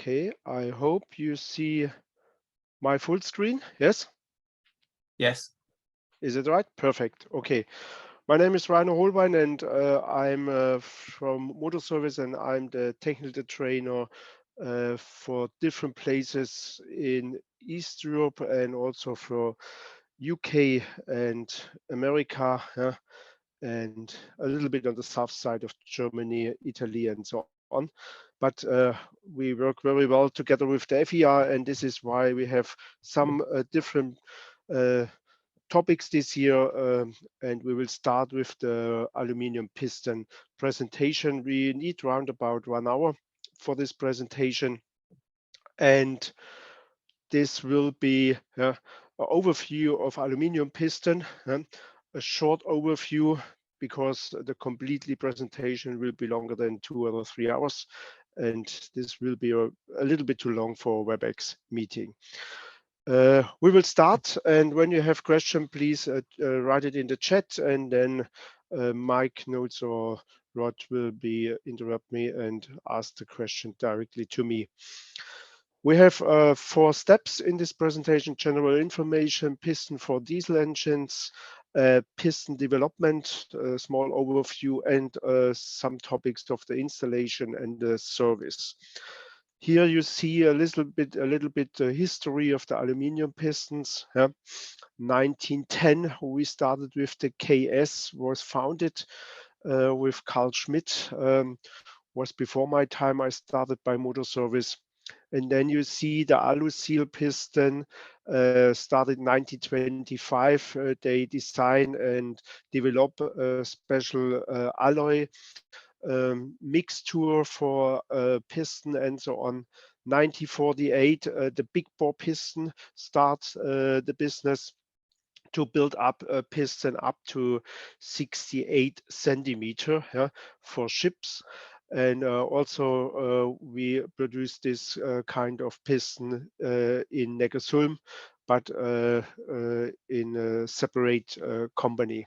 Okay, I hope you see my full screen. Yes, Yes. is it right? Perfect. Okay, my name is Rainer Holbein and I'm from Motor Service and I'm the technical trainer for different places in East Europe and also for UK and America, yeah, and a little bit on the south side of Germany, Italy, and so on. But we work very well together with the FER, and this is why we have some different uh, topics this year. And we will start with the aluminium piston presentation. We need around about 1 hour for this presentation. And this will be an overview of aluminium piston, a short overview because the completely presentation will be longer than 2 or 3 hours, and this will be a little bit too long for a WebEx meeting. We will start, and when you have question, please write it in the chat, and then Mike Notes or Rod will be interrupt me and ask the question directly to me. We have 4 steps in this presentation: general information, piston for diesel engines, piston development, a small overview, and some topics of the installation and the service. Here you see a little bit history of the aluminium pistons. 1910, we started with the KS, was founded with Carl Schmidt. Was before my time. I started by Motor Service. And then you see the Alu-Seal piston started 1925. They design and develop a special alloy mixture for piston and so on. 1948, the big bore piston starts the business to build up a piston up to 68 centimeter, yeah, for ships. And also we produce this kind of piston in Neckarsulm, but in a separate company.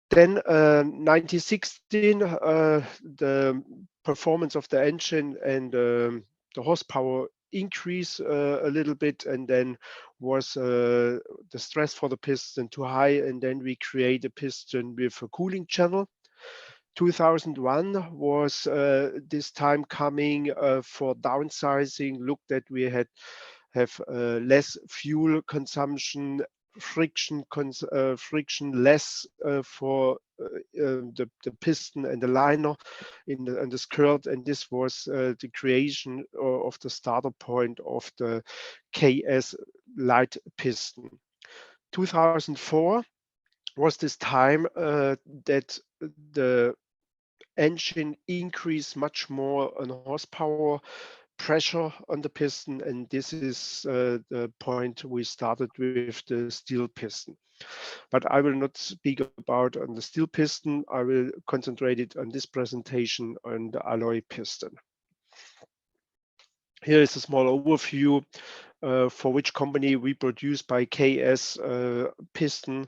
Then 1916, the performance of the engine and the horsepower increase a little bit, and then was the stress for the piston too high, and then we create a piston with a cooling channel. 2001 was this time coming for downsizing. Look that we have less fuel consumption, friction less for the piston and the liner in the skirt, and this was the creation of the starter point of the KS light piston. 2004 was this time that the engine increased much more on horsepower, pressure on the piston, and this is the point we started with the steel piston. But I will not speak about on the steel piston. I will concentrate it on this presentation on the alloy piston. Here is a small overview for which company we produce by KS piston,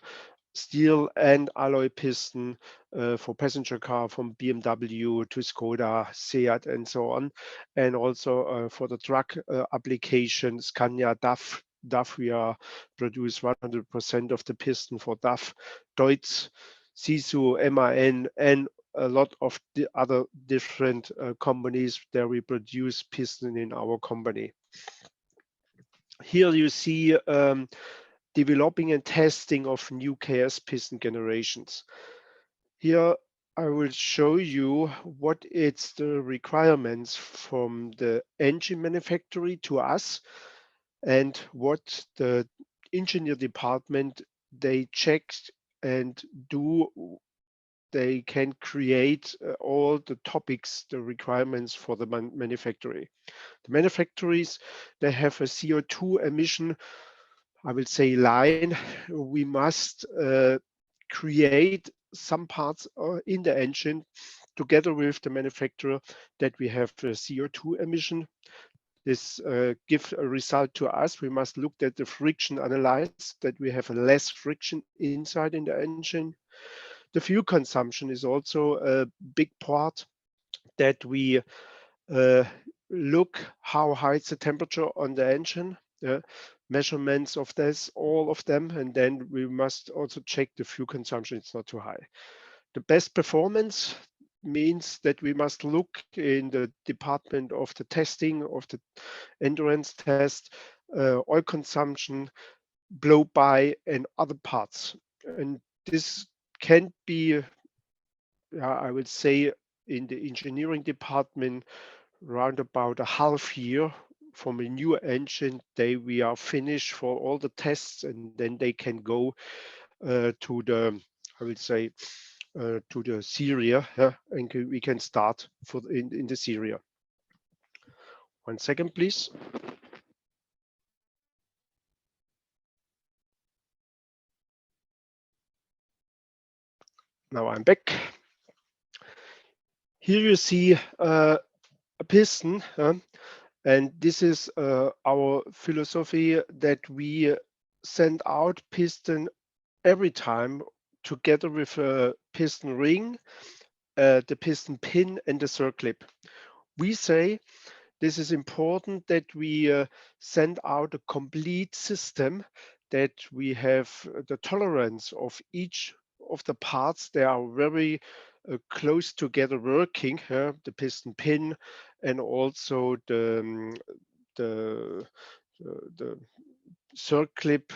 steel and alloy piston for passenger car from BMW to Skoda, Seat, and so on. And also for the truck application, Scania, DAF, we are produce 100% of the piston for DAF, Deutz, Sisu, MAN, and a lot of the other different companies there we produce piston in our company. Here you see developing and testing of new KS piston generations. Here I will show you what it's the requirements from the engine manufacturer to us and what the engineer department they checked and do. They can create all the topics, the requirements for the manufacturer. The manufacturers, they have a CO2 emission, I will say, line. We must create some parts in the engine together with the manufacturer that we have a CO2 emission. This gives a result to us. We must look at the friction analyze that we have less friction inside in the engine. The fuel consumption is also a big part that we look how high is the temperature on the engine, measurements of this, all of them, and then we must also check the fuel consumption, it's not too high. The best performance means that we must look in the department of the testing, of the endurance test, oil consumption, blow by, and other parts. And this can be, I would say, in the engineering department, round about a half year from a new engine. We are finished for all the tests, and then they can go to the, I would say, to the Syria, and we can start in the Syria. 1 second, please. Now I'm back. Here you see a piston, and this is our philosophy that we send out piston every time together with a piston ring, the piston pin, and the circlip. We say this is important that we send out a complete system, that we have the tolerance of each of the parts. They are very close together working, the piston pin and also the, the circlip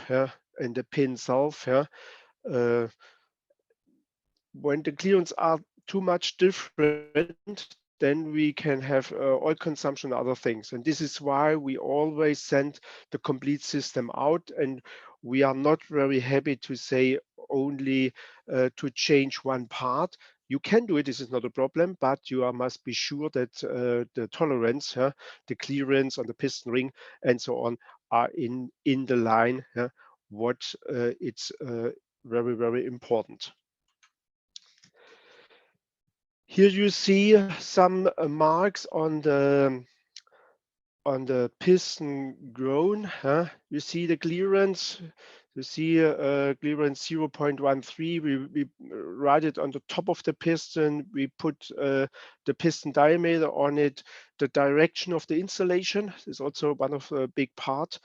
and the pin itself. When the clearance are too much different, then we can have oil consumption and other things. And this is why we always send the complete system out. And we are not very happy to say only to change one part. You can do it, this is not a problem, but you must be sure that the tolerance, the clearance on the piston ring and so on are in the line, what it's very, very important. Here you see some marks on the piston grown. You see the clearance. You see clearance 0.13. We write it on the top of the piston. We put the piston diameter on it. The direction of the installation is also one of the big part.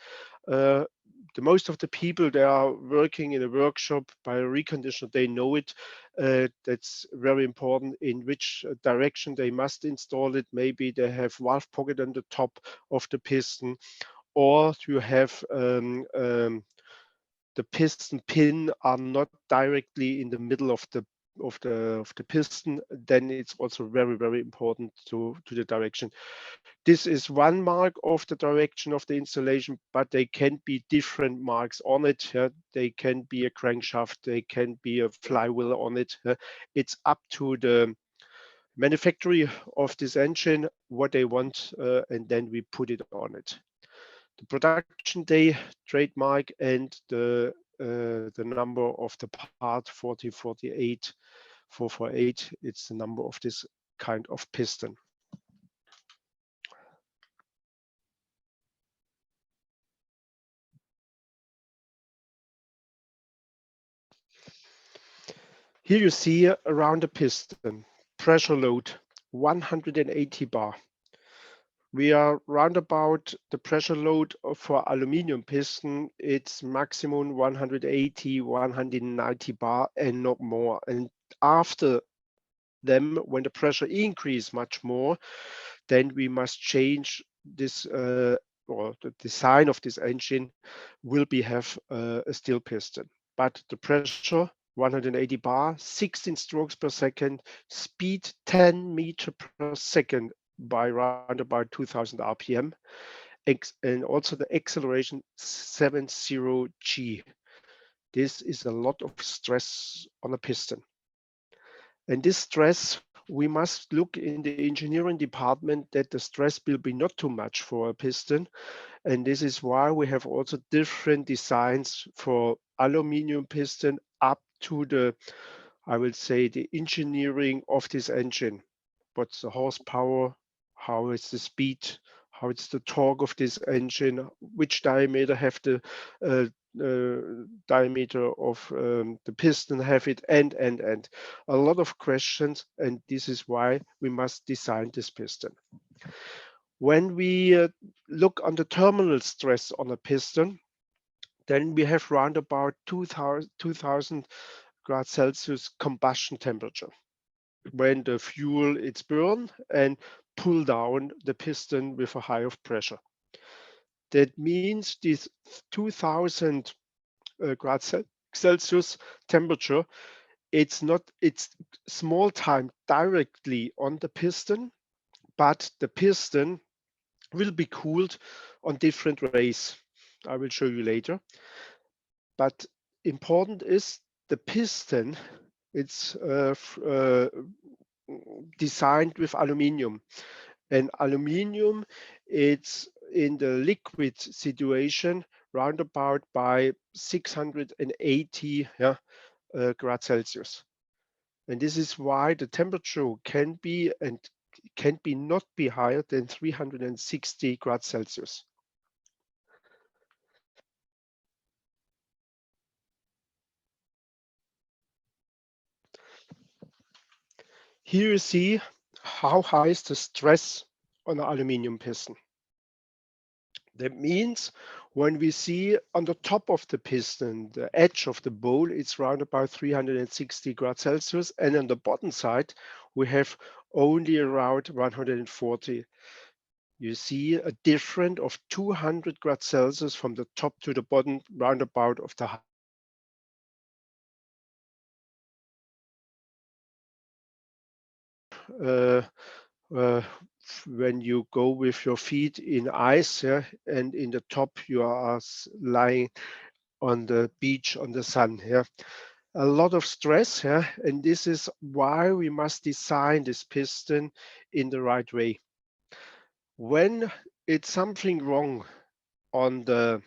The most of the people, they are working in a workshop by a reconditioner, they know it. That's very important in which direction they must install it. Maybe they have valve pocket on the top of the piston, or you have the piston pin are not directly in the middle of the piston. Then it's also very, very important to the direction. This is one mark of the direction of the installation, but they can be different marks on it. They can be a crankshaft, they can be a flywheel on it. It's up to the manufacturer of this engine what they want, and then we put it on it. The production day, trademark, and the number of the part 4048 448. It's the number of this kind of piston. Here you see around the piston, pressure load 180 bar. We are round about the pressure load for aluminium piston. It's maximum 180, 190 bar and not more. And after them, when the pressure increase much more, then we must change this or the design of this engine will be have a steel piston. But the pressure 180 bar, 16 strokes per second, speed 10 meter per second by around about 2000 RPM, and also the acceleration 70 G. This is a lot of stress on a piston. And this stress, we must look in the engineering department that the stress will be not too much for a piston. And this is why we have also different designs for aluminium piston up to the, I will say, the engineering of this engine. What's the horsepower? How is the speed? How is the torque of this engine? Which diameter have the diameter of the piston have it, and a lot of questions, and this is why we must design this piston. When we look on the terminal stress on a piston, then we have around about 2000 grad Celsius combustion temperature when the fuel is burned and pull down the piston with a high of pressure. That means this 2000 grad Celsius temperature, it's small time directly on the piston, but the piston will be cooled on different ways. I will show you later. But important is the piston, it's designed with aluminium. And aluminium, it's in the liquid situation round about by 680 grad Celsius. And this is why the temperature can be and can be not be higher than 360 grad Celsius. Here you see how high is the stress on an aluminium piston. That means when we see on the top of the piston, the edge of the bowl, it's around about 360 grad Celsius, and on the bottom side, we have only around 140. You see a difference of 200 grad Celsius from the top to the bottom roundabout of the uh, uh, when you go with your feet in ice, yeah, and in the top you are lying on the beach on the sun. Yeah, a lot of stress. Yeah, and this is why we must design this piston in the right way. When it's something wrong on the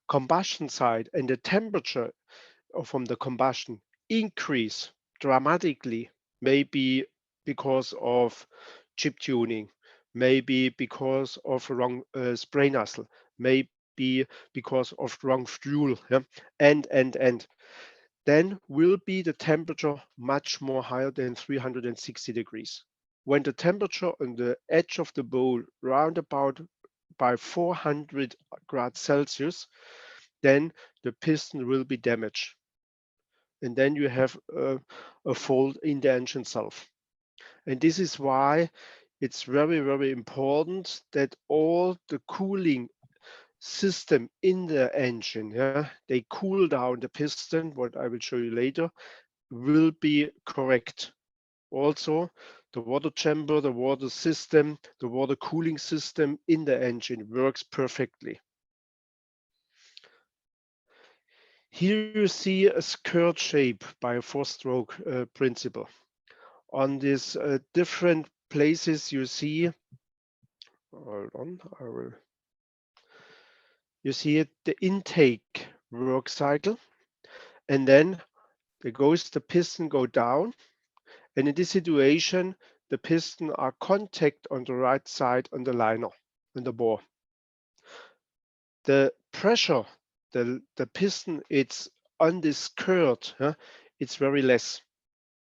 combustion side and the temperature from the combustion increase dramatically, maybe because of chip tuning, maybe because of wrong spray nozzle, maybe because of wrong fuel, yeah? and then will be the temperature much more higher than 360 degrees. When the temperature on the edge of the bowl round about by 400 grad Celsius, then the piston will be damaged. And then you have a fault in the engine itself. And this is why it's very, very important that all the cooling system in the engine, yeah, they cool down the piston, what I will show you later, will be correct. Also, the water chamber, the water system, the water cooling system in the engine works perfectly. Here you see a skirt shape by a four-stroke principle. On these different places you see, hold on, I will, you see it, the intake work cycle, and then there goes the piston go down, and in this situation, the piston are contact on the right side on the liner, on the bore. The pressure, the piston, it's on this skirt, it's very less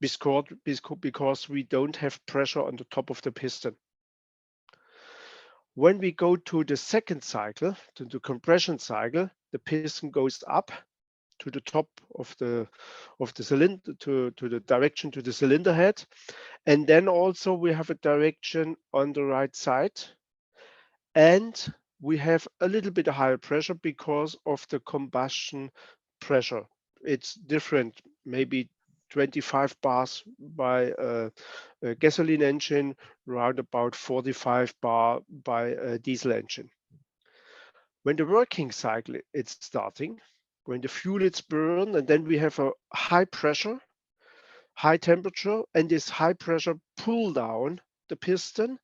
because we don't have pressure on the top of the piston. When we go to the second cycle, to the compression cycle, the piston goes up to the top of the cylinder, to the direction to the cylinder head. And then also we have a direction on the right side. And we have a little bit higher pressure because of the combustion pressure. It's different, maybe 25 bars by a gasoline engine, around about 45 bar by a diesel engine. When the working cycle is starting, when the fuel is burned, and then we have a high pressure, high temperature, and this high pressure pull down the piston,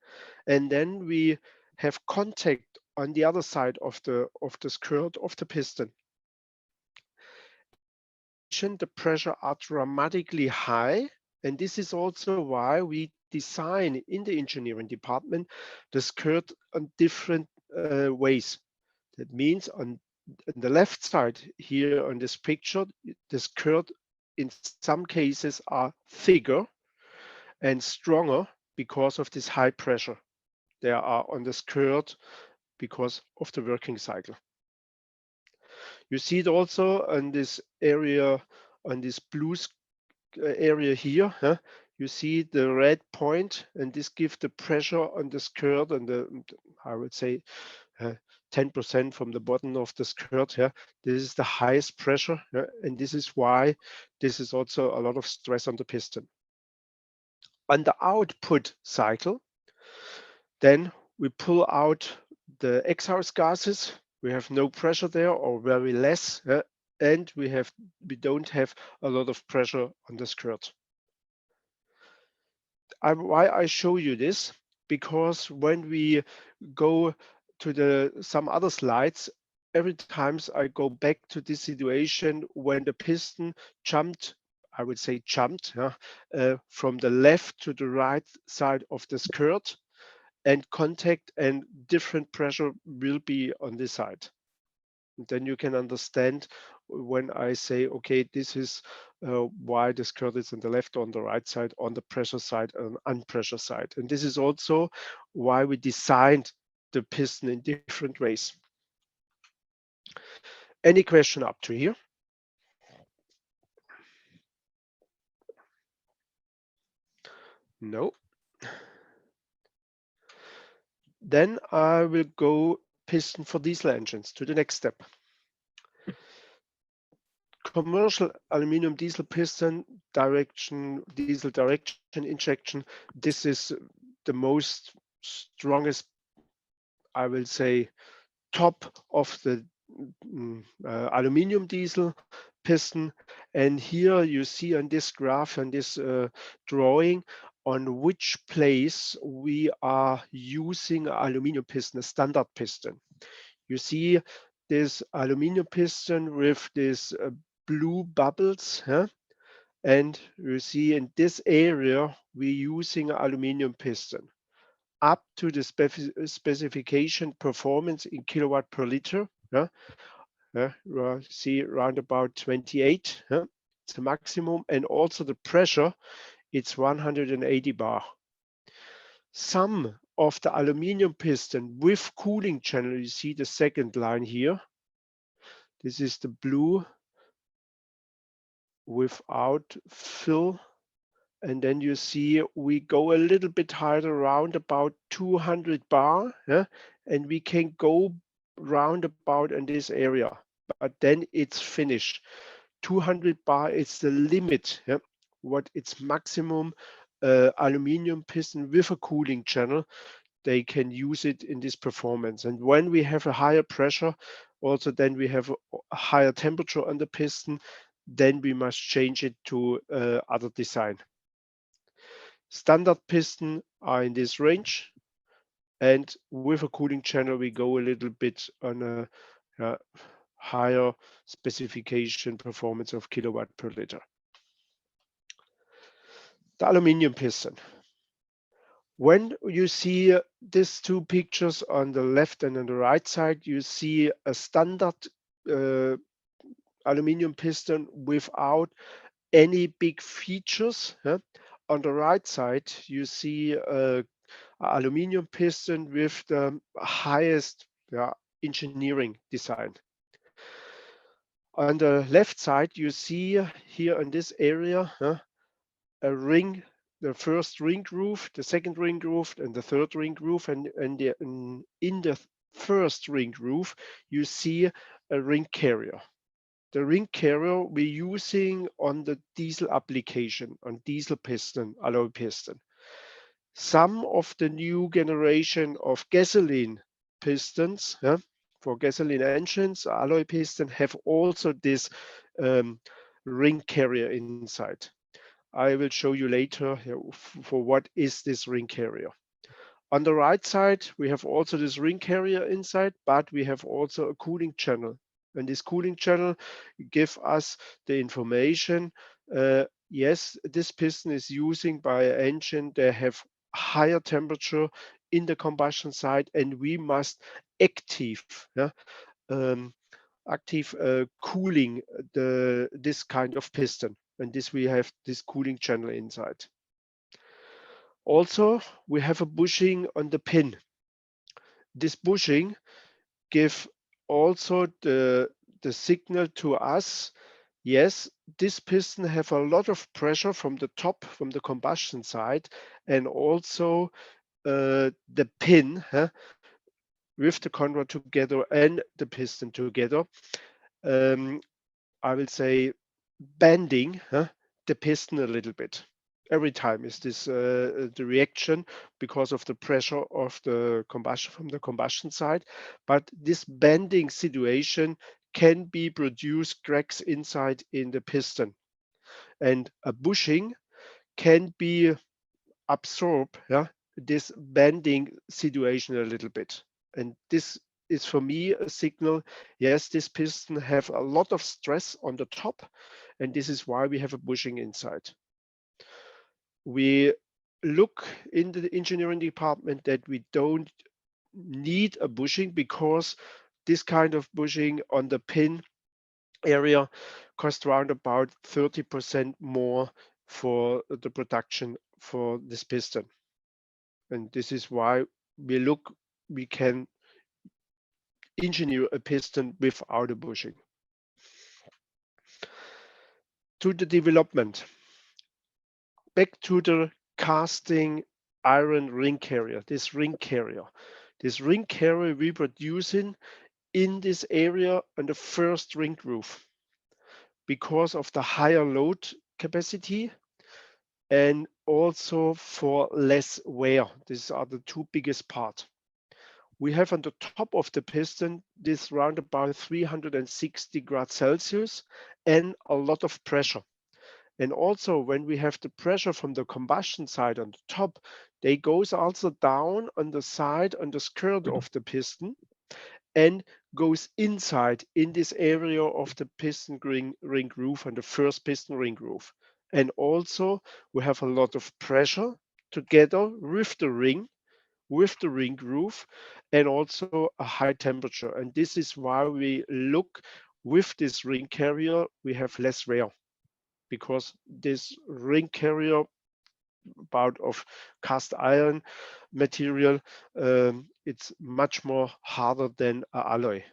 and then we have contact on the other side of the skirt of the piston. The pressure are dramatically high, and this is also why we design in the engineering department the skirt on different ways. That means on the left side here on this picture, the skirt in some cases are thicker and stronger because of this high pressure. they are on the skirt because of the working cycle. You see it also on this area, on this blue area here. Huh? You see the red point, and this gives the pressure on the skirt and I would say 10% from the bottom of the skirt. Yeah? This is the highest pressure, yeah? And this is why this is also a lot of stress on the piston. On the output cycle, then we pull out the exhaust gases. We have no pressure there or very less, and we don't have a lot of pressure on the skirt. Why I show you this? Because when we go to some other slides, every times I go back to this situation when the piston jumped, I would say jumped, from the left to the right side of the skirt, and contact and different pressure will be on this side. And then you can understand when I say, okay, this is why the skirt is on the left or on the right side, on the pressure side and unpressure side. And this is also why we designed the piston in different ways. Any question up to here? No. Then I will go piston for diesel engines to the next step. Commercial aluminum diesel piston diesel direction injection. This is the most strongest, I will say, top of the aluminum diesel piston. And here you see on this graph and this drawing on which place we are using aluminum piston, a standard piston. You see this aluminum piston with this blue bubbles, huh? And you see in this area we're using aluminum piston up to the specification performance in kilowatt per liter. Yeah? See around about 28. Yeah? It's a maximum, and also the pressure, it's 180 bar. Some of the aluminum piston with cooling channel, you see the second line here. This is the blue without fill. And then you see we go a little bit higher, around about 200 bar, yeah? And we can go round about in this area, but then it's finished. 200 bar is the limit, yeah? What its maximum aluminum piston with a cooling channel, they can use it in this performance. And when we have a higher pressure, also then we have a higher temperature on the piston, then we must change it to other design. Standard piston are in this range, and with a cooling channel we go a little bit on a higher specification performance of kilowatt per liter. The aluminum piston. When you see these two pictures on the left and on the right side, you see a standard aluminum piston without any big features. On the right side, you see a aluminum piston with the highest engineering design. On the left side, you see here in this area a ring, the first ring groove, the second ring groove, and the third ring groove. And in the first ring groove, you see a ring carrier. The ring carrier we're using on the diesel application, on diesel piston, alloy piston. Some of the new generation of gasoline pistons, for gasoline engines, alloy piston, have also this ring carrier inside. I will show you later for what is this ring carrier. On the right side, we have also this ring carrier inside, but we have also a cooling channel. And this cooling channel gives us the information. Yes, this piston is using by an engine that have higher temperature in the combustion side, and we must active cooling this kind of piston. And this we have this cooling channel inside. Also, we have a bushing on the pin. This bushing give also the signal to us, yes, this piston have a lot of pressure from the top, from the combustion side, and also the pin with the conrod together and the piston together. Um, I will say bending the piston a little bit. Every time is this the reaction because of the pressure of the combustion from the combustion side. But this bending situation can be produced cracks inside in the piston, and a bushing can be absorb this bending situation a little bit. And this is for me a signal, yes, this piston have a lot of stress on the top, and this is why we have a bushing inside. We look in the engineering department that we don't need a bushing because this kind of bushing on the pin area cost around about 30% more for the production for this piston. And this is why we can engineer a piston without a bushing. To the development, back to the casting iron ring carrier, This ring carrier we producing in this area on the first ring groove because of the higher load capacity and also for less wear. These are the two biggest parts. We have on the top of the piston this round about 360 degrees Celsius and a lot of pressure. And also when we have the pressure from the combustion side on the top, they goes also down on the side, on the skirt of the piston and goes inside in this area of the piston ring groove and the first piston ring groove. And also we have a lot of pressure together with the ring groove and also a high temperature. And this is why we look with this ring carrier, we have less wear because this ring carrier about of cast iron material, it's much more harder than a alloy.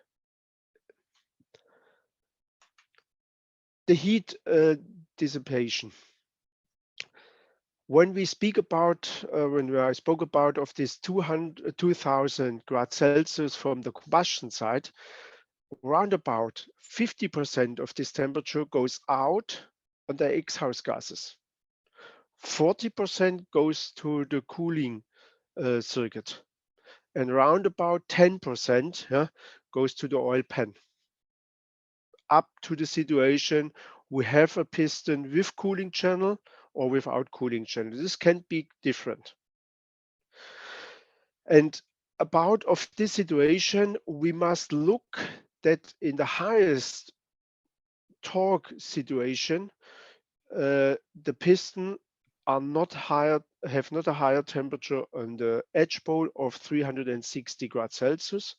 The heat dissipation. When we speak about, when I spoke about of this 2000 degrees Celsius from the combustion side, around about 50% of this temperature goes out on the exhaust gases. 40% goes to the cooling circuit, and around about 10% goes to the oil pan. Up to the situation, we have a piston with cooling channel or without cooling channel. This can be different. And about of this situation, we must look that in the highest torque situation, the piston are not higher, have not a higher temperature on the edge pole of 360 degrees Celsius.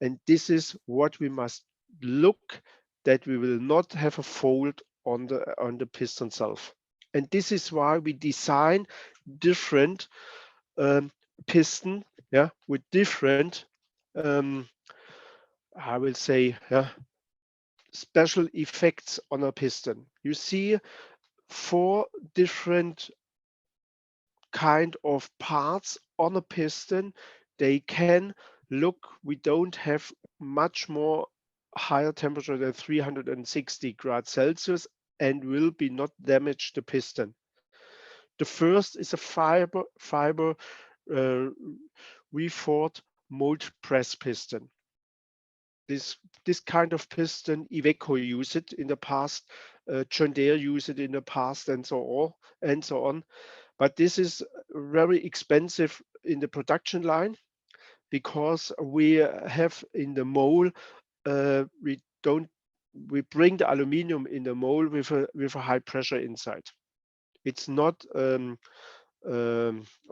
And this is what we must look, that we will not have a fold on the piston self. And this is why we design different piston, with different, I will say, special effects on a piston. You see 4 different kind of parts on a piston. They can look, we don't have much more higher temperature than 360 degrees Celsius and will be not damage the piston. The first is a fiber uh, reinforced mold press piston. This kind of piston, Iveco used it in the past, John Deere used it in the past, and so on. But this is very expensive in the production line because we have in the mold, we bring the aluminium in the mold with a high pressure inside. It's not a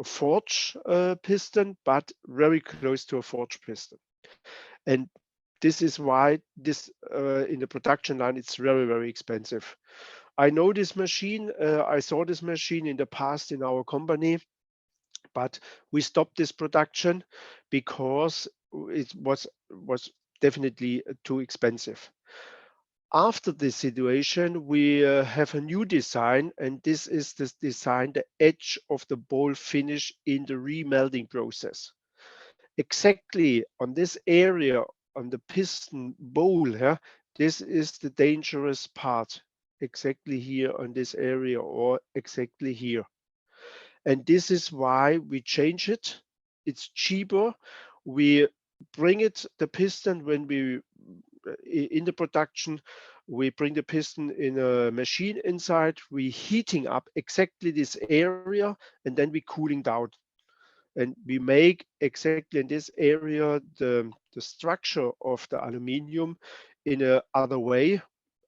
forge piston, but very close to a forge piston. And this is why this in the production line, it's very, very expensive. I know this machine. I saw this machine in the past in our company. But we stopped this production because it was definitely too expensive. After this situation, we have a new design, and this is this design, the edge of the ball finish in the remelting process. Exactly on this area on the piston bowl, yeah, this is the dangerous part. Exactly here on this area or exactly here. And this is why we change it. It's cheaper. We bring it the piston when we in the production. We bring the piston in a machine inside. We heating up exactly this area, and then we cooling down. And we make exactly in this area the structure of the aluminium in a other way.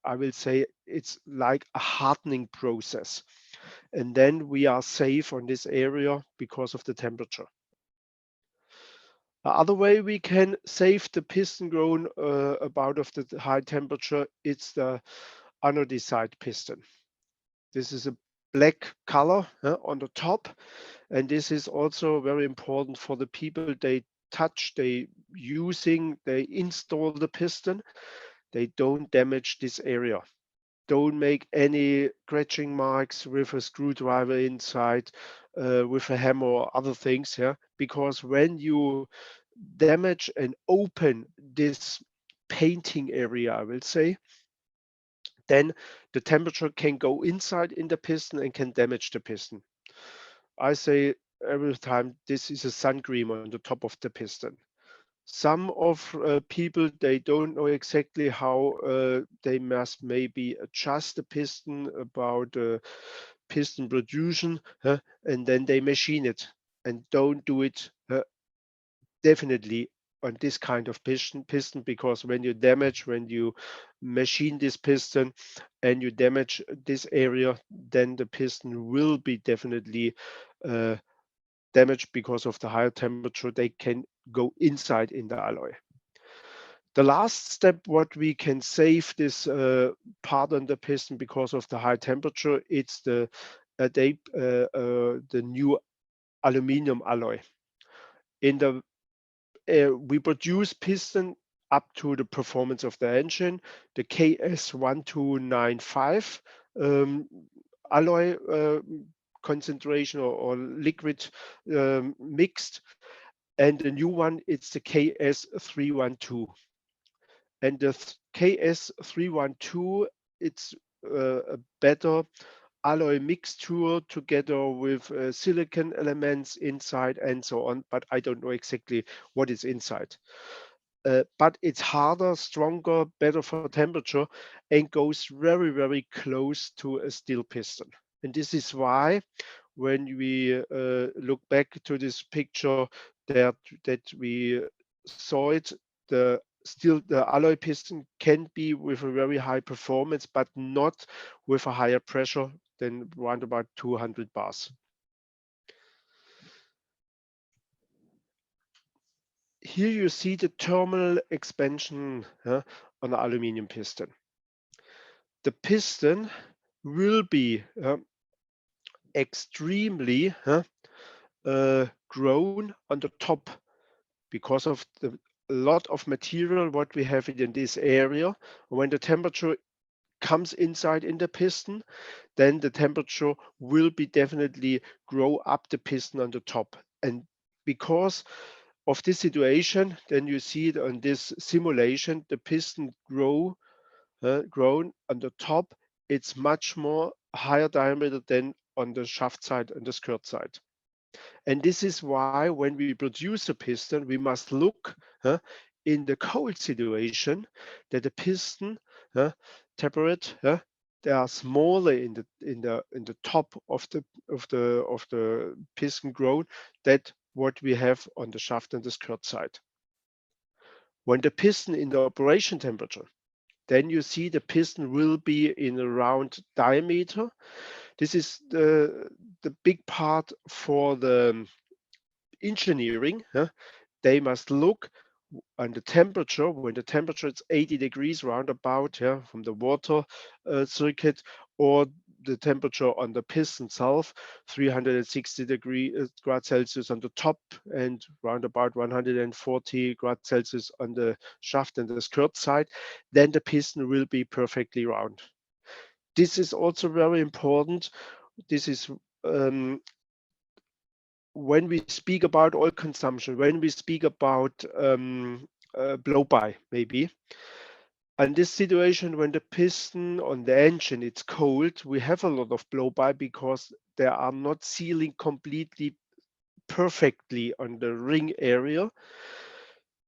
I will say it's like a hardening process, and then we are safe on this area because of the temperature. The other way we can save the piston grown about of the high temperature, it's the anodized piston. This is a black color on the top, and this is also very important for the people they touch, they install the piston, they don't damage this area. Don't make any scratching marks with a screwdriver inside, with a hammer or other things, yeah. Because when you damage and open this painting area, I will say, then the temperature can go inside in the piston and can damage the piston. I say every time this is a sun cream on the top of the piston. Some of people they don't know exactly how they must maybe adjust the piston about piston protrusion, and then they machine it and don't do it definitely on this kind of piston, because when you machine this piston and you damage this area, then the piston will be definitely uh, damaged because of the higher temperature. They can go inside in the alloy. The last step, what we can save this part on the piston because of the high temperature, it's the new aluminum alloy. In the we produce piston up to the performance of the engine, the KS1295 um, alloy concentration or liquid mixed, and the new one it's the KS312. And the KS312, it's a better alloy mixture together with silicon elements inside and so on, but I don't know exactly what is inside. But it's harder, stronger, better for temperature, and goes very, very close to a steel piston. And this is why when we look back to this picture that we saw it, the alloy piston can be with a very high performance, but not with a higher pressure than around about 200 bars. Here you see the terminal expansion on the aluminum piston. The piston will be extremely grown on the top because of the lot of material what we have in this area. When the temperature comes inside in the piston, then the temperature will be definitely grow up the piston on the top. And because of this situation, then you see it on this simulation, the piston grown on the top. It's much more higher diameter than on the shaft side and the skirt side. And this is why when we produce a piston, we must look in the cold situation that the piston temperate they are smaller in the top of the piston grown that what we have on the shaft and the skirt side. When the piston in the operation temperature, then you see the piston will be in a round diameter. This is the big part for the engineering. They must look on the temperature. When the temperature is 80 degrees roundabout, from the water circuit, or the temperature on the piston itself, 360 grad Celsius on the top and round about 140 grad Celsius on the shaft and the skirt side, then the piston will be perfectly round. This is also very important. This is when we speak about oil consumption, when we speak about blow-by, maybe. In this situation, when the piston on the engine it's cold, we have a lot of blow-by because they are not sealing completely perfectly on the ring area.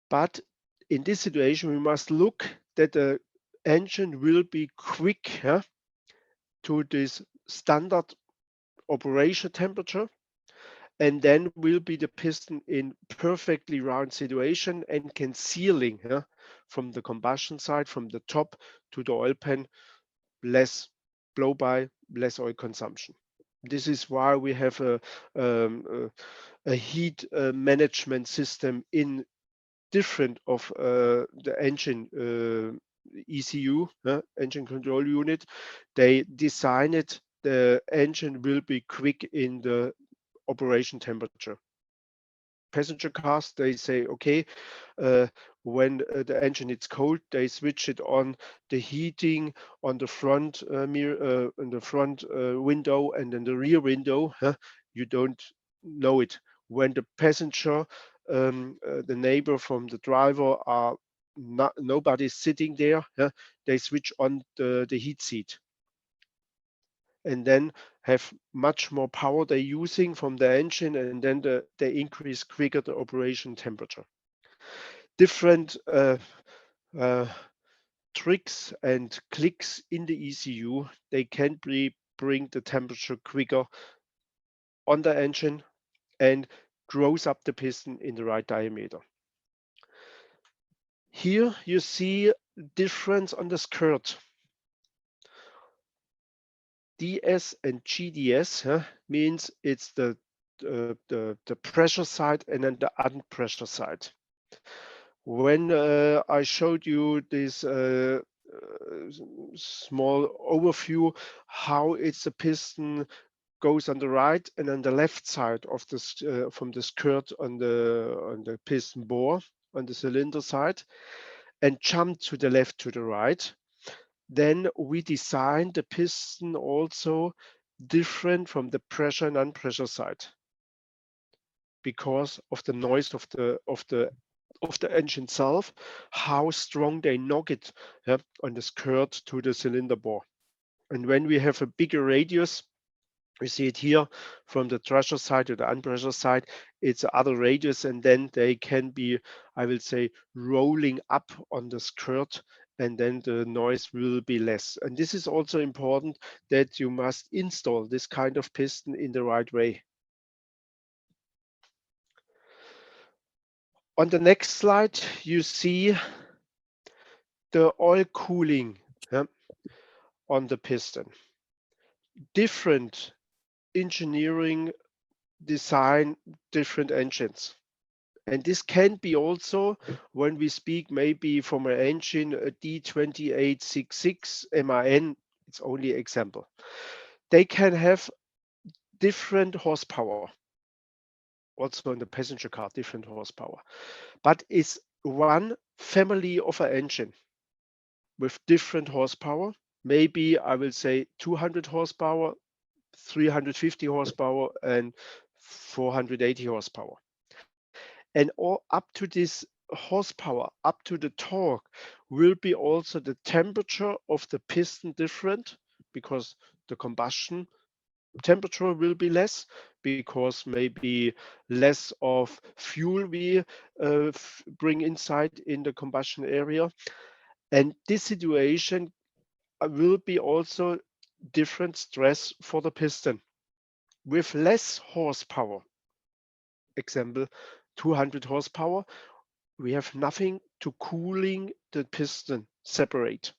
But in this situation, we must look that the engine will be quick to this standard operation temperature, and then will be the piston in perfectly round situation and can sealing from the combustion side, from the top to the oil pan, less blow-by, less oil consumption. This is why we have a heat management system in different of the engine ECU, engine control unit. They design it, the engine will be quick in the operation temperature. Passenger cars, they say, okay, when the engine is cold, they switch it on the heating on the front mirror, on the front window, and then the rear window. You don't know it. When the passenger, the neighbor from the driver are not, nobody's sitting there, they switch on the heat seat, and then have much more power they're using from the engine, and then they increase quicker the operation temperature. Different uh, tricks and clicks in the ECU, they can bring the temperature quicker on the engine and grows up the piston in the right diameter. Here you see difference on the skirt. DS and GDS means it's the pressure side and then the unpressure side. When I showed you this small overview how it's a piston goes on the right and on the left side of the from the skirt on the piston bore on the cylinder side, and jump to the left to the right, then we design the piston also different from the pressure and unpressure side because of the noise of the engine itself, how strong they knock it on the skirt to the cylinder bore. And when we have a bigger radius, we see it here from the pressure side to the unpressure side, it's other radius, and then they can be, I will say, rolling up on the skirt, and then the noise will be less. And this is also important that you must install this kind of piston in the right way. On the next slide, you see the oil cooling on the piston. Different engineering design, different engines. And this can be also when we speak maybe from an engine, a D2866 MAN, it's only example. They can have different horsepower. Also in the passenger car, different horsepower. But it's one family of an engine with different horsepower. Maybe I will say 200 horsepower, 350 horsepower, and 480 horsepower. And all up to this horsepower, up to the torque, will be also the temperature of the piston different, because the combustion temperature will be less, because maybe less of fuel we bring inside in the combustion area. And this situation will be also different stress for the piston. With less horsepower, example 200 horsepower, we have nothing to cooling the piston separate.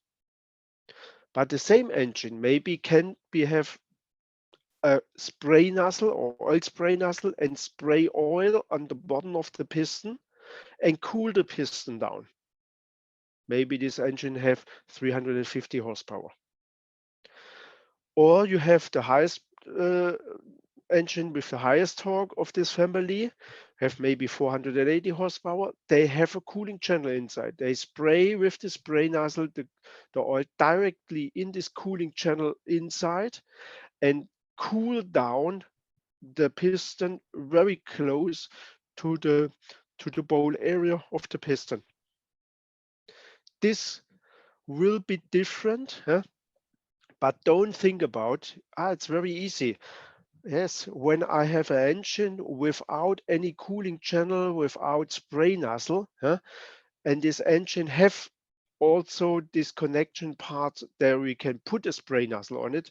But the same engine maybe can have a spray nozzle or oil spray nozzle and spray oil on the bottom of the piston and cool the piston down. Maybe this engine have 350 horsepower. Or you have the highest engine with the highest torque of this family, have maybe 480 horsepower. They have a cooling channel inside. They spray with the spray nozzle the oil directly in this cooling channel inside and cool down the piston very close to the bowl area of the piston. This will be different, huh? But don't think about, it's very easy. Yes, when I have an engine without any cooling channel, without spray nozzle, huh, and this engine have also this connection part there we can put a spray nozzle on it,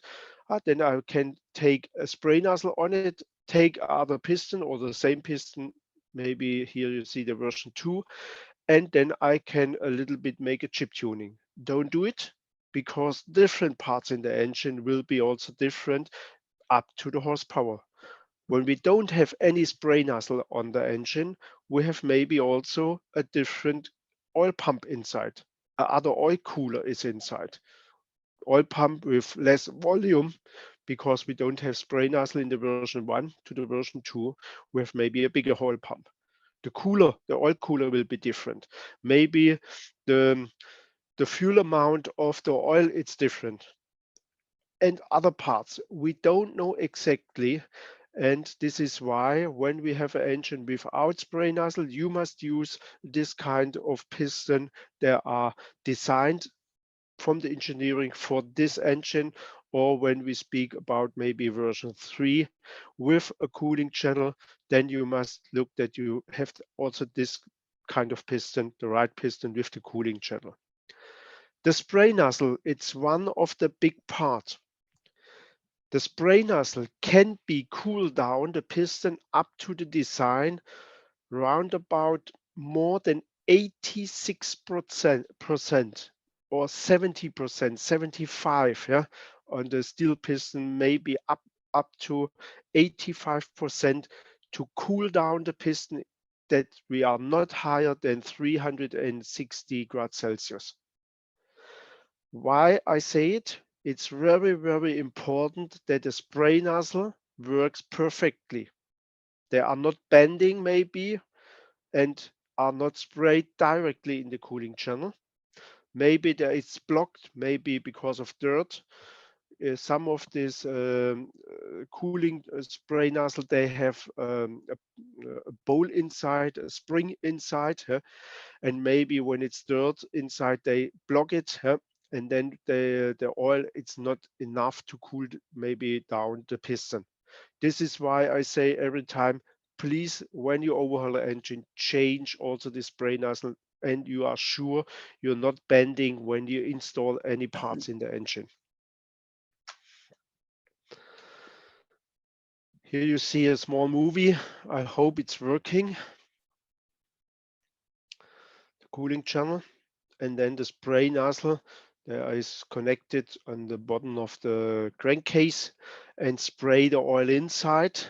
then I can take a spray nozzle on it, take other piston or the same piston, maybe here you see the version 2, and then I can a little bit make a chip tuning. Don't do it because different parts in the engine will be also different up to the horsepower. When we don't have any spray nozzle on the engine, we have maybe also a different oil pump inside. Other oil cooler is inside. Oil pump with less volume because we don't have spray nozzle in the version 1 to the version 2. We have maybe a bigger oil pump. The oil cooler will be different. Maybe the the fuel amount of the oil it's different and other parts. We don't know exactly. And this is why when we have an engine without spray nozzle, you must use this kind of piston. They are designed from the engineering for this engine, or when we speak about maybe version 3 with a cooling channel, then you must look that you have also this kind of piston, the right piston with the cooling channel. The spray nozzle, it's one of the big parts. The spray nozzle can be cooled down the piston up to the design round about more than 86% or 70%, 75, yeah, on the steel piston, maybe up to 85% to cool down the piston that we are not higher than 360 degrees Celsius. Why I say it? It's very, very important that the spray nozzle works perfectly. They are not bending maybe and are not sprayed directly in the cooling channel. Maybe there it's blocked, maybe because of dirt. Some of these cooling spray nozzle, they have a bowl inside, a spring inside, huh? And maybe when it's dirt inside, they block it, huh? And then the oil, it's not enough to cool maybe down the piston. This is why I say every time, please, when you overhaul the engine, change also the spray nozzle and you are sure you're not bending when you install any parts in the engine. Here you see a small movie. I hope it's working. The cooling channel and then the spray nozzle there is connected on the bottom of the crankcase and spray the oil inside.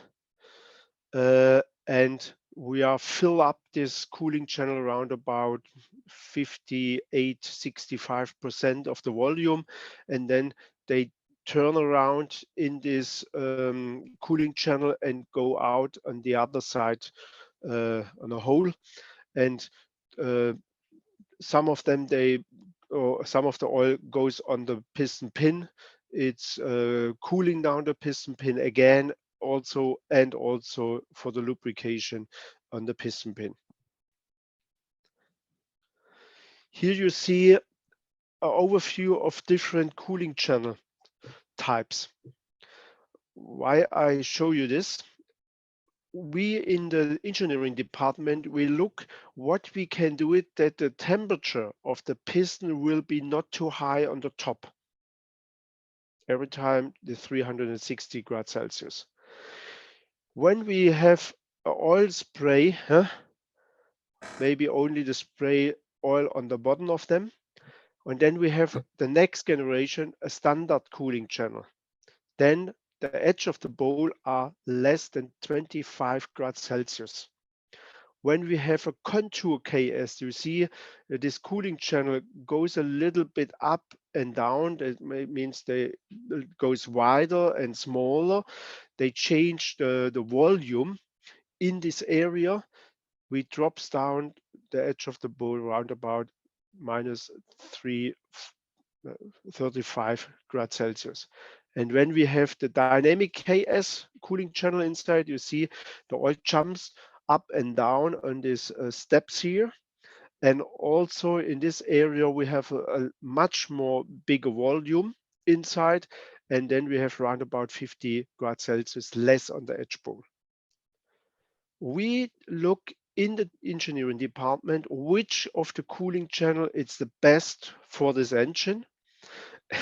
And we are fill up this cooling channel around about 58, 65% of the volume, and then they turn around in this cooling channel and go out on the other side on a hole. And uh, some of them or some of the oil goes on the piston pin. It's cooling down the piston pin again also and also for the lubrication on the piston pin. Here you see an overview of different cooling channel types. Why I show you this? We in the engineering department, we look what we can do it that the temperature of the piston will be not too high on the top. Every time the 360 degrees Celsius. When we have oil spray, maybe only the spray oil on the bottom of them, and then we have the next generation, a standard cooling channel. Then the edge of the bowl are less than 25 degrees Celsius. When we have a contour KS, you see this cooling channel goes a little bit up and down. That means it goes wider and smaller. They change the volume in this area. We drops down the edge of the bowl around about minus 35 grad Celsius. And when we have the dynamic KS cooling channel inside, you see the oil jumps up and down on these steps here. And also in this area, we have a much more bigger volume inside. And then we have around about 50 grad Celsius less on the edge bowl. We look in the engineering department which of the cooling channel is the best for this engine.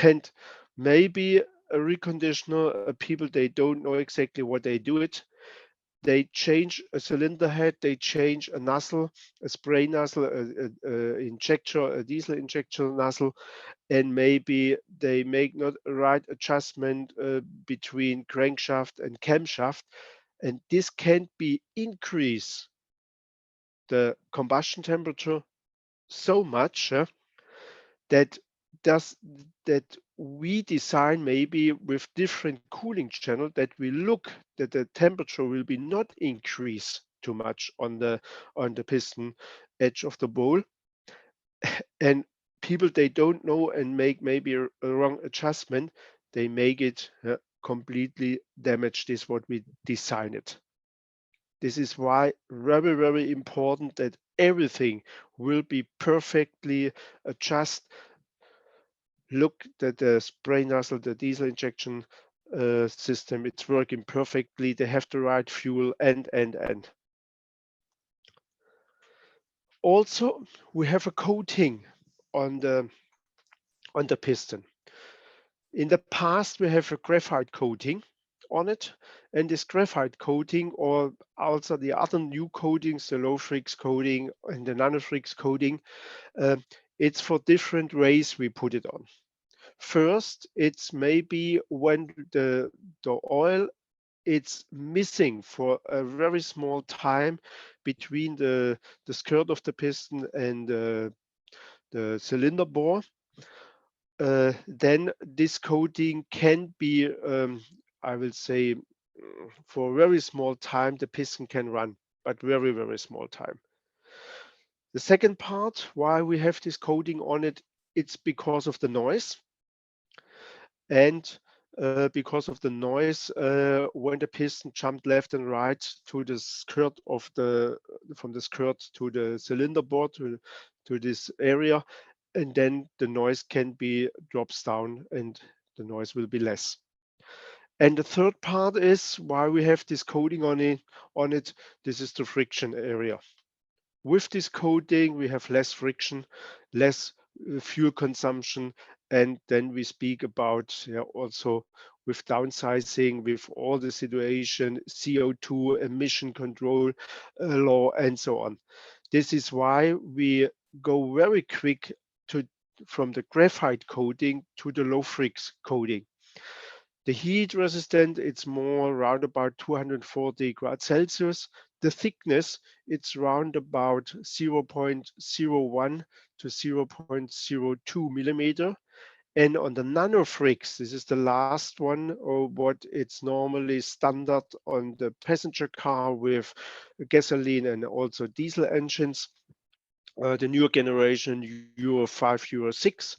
And maybe a reconditioner, people, they don't know exactly what they do it. They change a cylinder head, they change a nozzle, a spray nozzle, a diesel injection nozzle, and maybe they make not a right adjustment between crankshaft and camshaft, and this can be increase the combustion temperature so much that does that we design maybe with different cooling channel that we look that the temperature will be not increase too much on the piston edge of the bowl, and people, they don't know and make maybe a wrong adjustment, they make it completely damage this what we design it. This is why very, very important that everything will be perfectly adjusted. Look that the spray nozzle, the diesel injection system, it's working perfectly. They have the right fuel and. Also, we have a coating on the piston. In the past, we have a graphite coating on it, and this graphite coating, or also the other new coatings, the low flux coating and the nano flux coating, uh, it's for different ways we put it on. First, it's maybe when the oil it's missing for a very small time between the skirt of the piston and the cylinder bore. Then this coating can be, I will say, for a very small time, the piston can run, but very, very small time. The second part, why we have this coating on it, it's because of the noise. And because of the noise, when the piston jumped left and right to the skirt of from the skirt to the cylinder board to this area, and then the noise can be drops down and the noise will be less. And the third part is why we have this coating on it. This is the friction area. With this coating, we have less friction, less fuel consumption, and then we speak about also with downsizing, with all the situation, CO2 emission control law, and so on. This is why we go very quick from the graphite coating to the low flux coating. The heat resistant, it's more around about 240 grad Celsius. The thickness, it's around about 0.01 to 0.02 millimeter. And on the nanofrix, this is the last one, or what it's normally standard on the passenger car with gasoline and also diesel engines. The newer generation, Euro 5, Euro 6,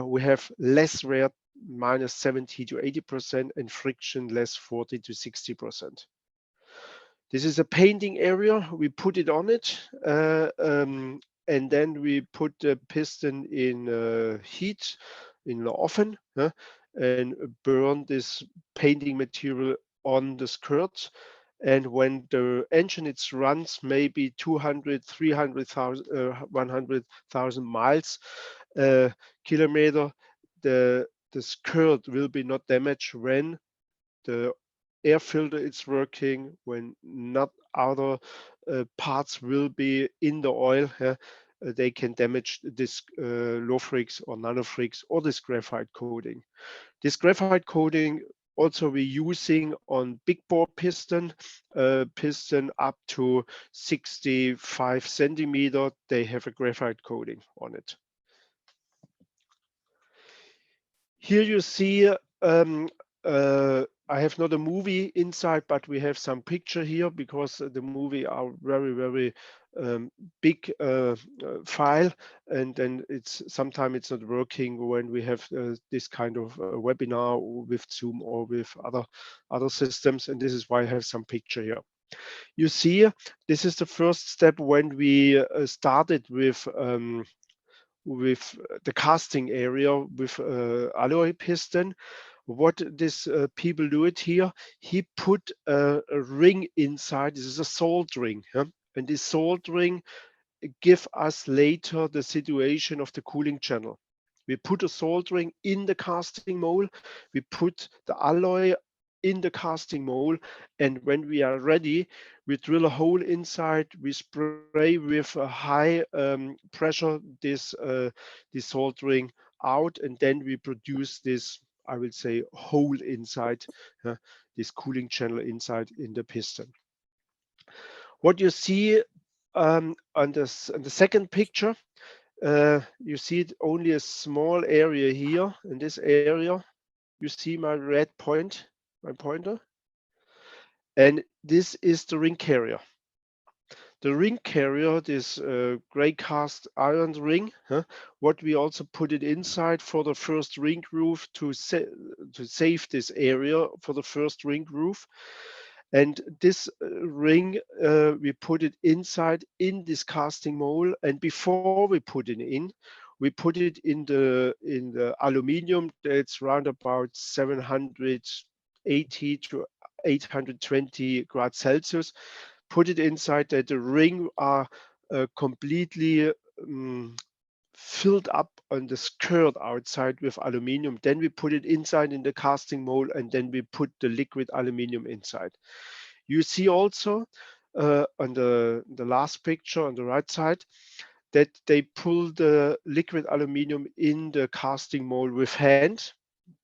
we have less wear, minus 70 to 80%, and friction less 40 to 60%. This is a painting area. We put it on it, and then we put the piston in heat in the oven and burn this painting material on the skirt. And when the engine it runs maybe 200, 300,000, 100,000 miles, kilometer, the skirt will be not damaged when the air filter is working, when not other parts will be in the oil. They can damage this low flux or nano flux or this graphite coating. This graphite coating Also, we're using on big bore piston up to 65 centimeter. They have a graphite coating on it. Here you see, I have not a movie inside, but we have some picture here because the movie are very big file, and then it's sometimes it's not working when we have this kind of webinar with Zoom or with other systems, and this is why I have some picture here. You see, this is the first step when we started with the casting area with alloy piston. What this people do it here, he put a ring inside. This is a salt ring, yeah? And this salt ring give us later the situation of the cooling channel. We put a salt ring in the casting mold, we put the alloy in the casting mold, and when we are ready, we drill a hole inside, we spray with a high pressure this salt ring out, and then we produce this, I will say, hole inside, this cooling channel inside in the piston. What you see on the second picture, you see it only a small area here. In this area, you see my red point, my pointer, and this is the ring carrier. The ring carrier, this gray cast iron ring, what we also put it inside for the first ring groove to save this area for the first ring groove. And this ring, we put it inside in this casting mold. And before we put it in, we put it in the aluminium. That's around about 780 to 820 grad Celsius. Put it inside that the ring are completely filled up on the skirt outside with aluminium. Then we put it inside in the casting mold, and then we put the liquid aluminium inside. You see also on the last picture on the right side that they pull the liquid aluminium in the casting mold with hand.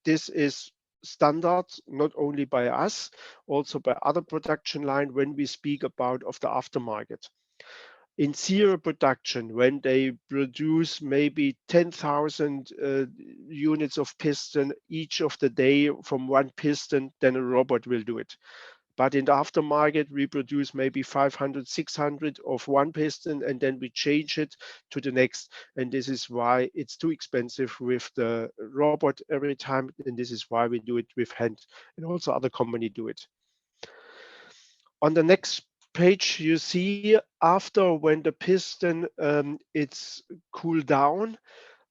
This is standard not only by us, also by other production line when we speak about of the aftermarket. In serial production, when they produce maybe 10,000 units of piston each of the day from one piston, then a robot will do it. But in the aftermarket, we produce maybe 500, 600 of one piston, and then we change it to the next. And this is why it's too expensive with the robot every time. And this is why we do it with hand. And also other companies do it. On the next page, you see after when the piston it's cooled down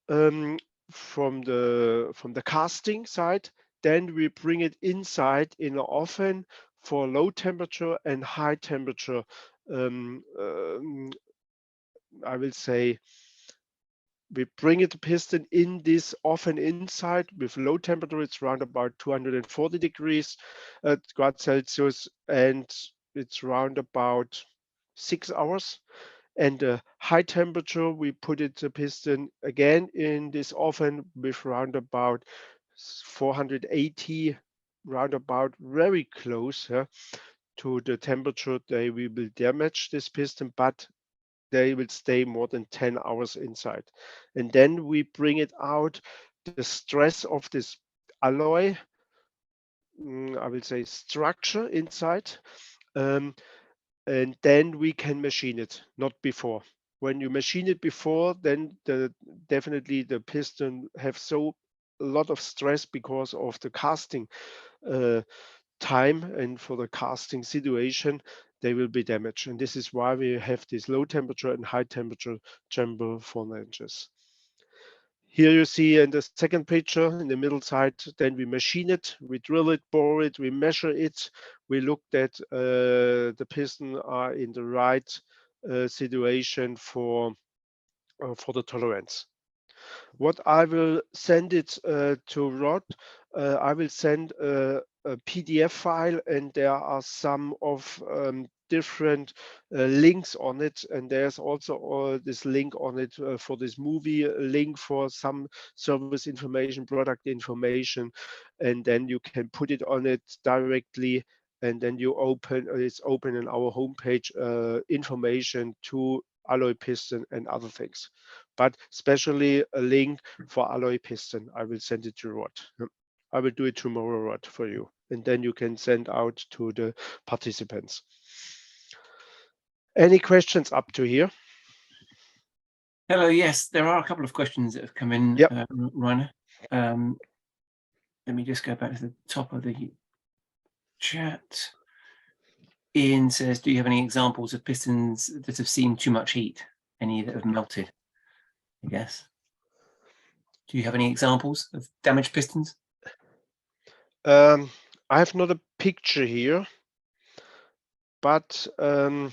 from the casting side, then we bring it inside in an oven for low temperature and high temperature. I will say we bring it the piston in this oven inside with low temperature. It's around about 240 degrees grad Celsius, and it's around about 6 hours. And high temperature, we put it the piston again in this oven with around about 480, round about very close to the temperature they will damage this piston, but they will stay more than 10 hours inside. And then we bring it out, the stress of this alloy, I will say structure inside, and then we can machine it, not before. When you machine it before, then definitely the piston have so a lot of stress because of the casting time, and for the casting situation, they will be damaged. And this is why we have this low temperature and high temperature chamber furnaces. Here you see in the second picture in the middle side, then we machine it, we drill it, bore it, we measure it. We looked at the piston are in the right situation for the tolerance. What I will send it to Rod, I will send a PDF file, and there are some of different links on it, and there's also this link on it for this movie, a link for some service information, product information, and then you can put it on it directly, and then you open it's open in our homepage information to alloy piston and other things, but especially a link for alloy piston. I will send it to Rod. I will do it tomorrow, Rod, for you, and then you can send out to the participants. Any questions up to here? Hello, yes, there are a couple of questions that have come in, Yep. Rainer. Let me just go back to the top of the chat. Ian says, do you have any examples of pistons that have seen too much heat? Any that have melted, I guess? Do you have any examples of damaged pistons? I have not a picture here, but the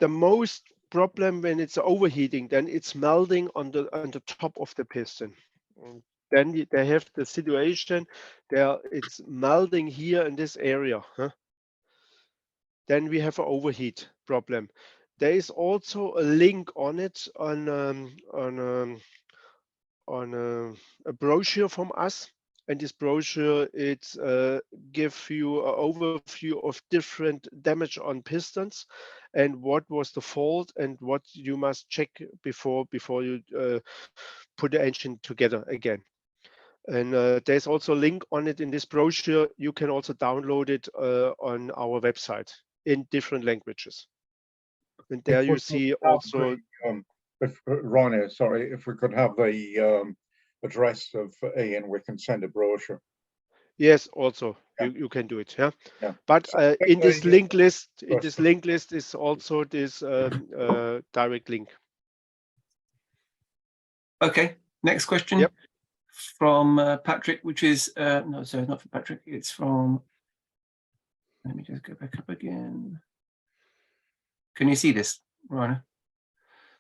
most problem when it's overheating, then it's melting on the top of the piston. Then they have the situation there, it's melting here in this area. Then we have an overheat problem. There is also a link on it on a brochure from us, and this brochure it give you an overview of different damage on pistons and what was the fault and what you must check before you put the engine together again. And there's also a link on it in this brochure. You can also download it on our website in different languages. And there you see also. Rainer, sorry, if we could have the address of Ian, we can send a brochure. Yes, also you can do it. Yeah. But in this link list, is also this direct link. Okay. Next question. Yep. From Patrick, which is no, sorry, not from Patrick. It's from. Let me just go back up again. Can you see this, Rainer?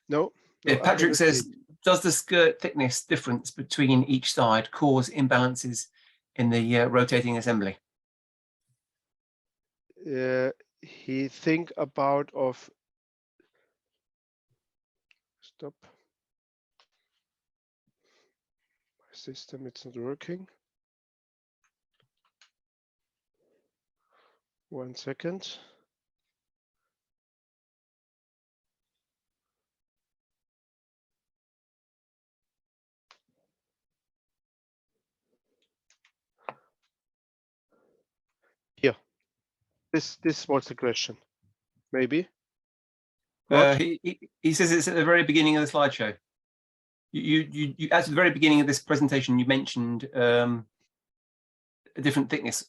No. Yeah, Patrick says, does the skirt thickness difference between each side cause imbalances in the rotating assembly? He think about of. Stop. My system, it's not working. 1 second. Here. This was the question. Maybe. He says it's at the very beginning of the slideshow. You at the very beginning of this presentation, you mentioned a different thickness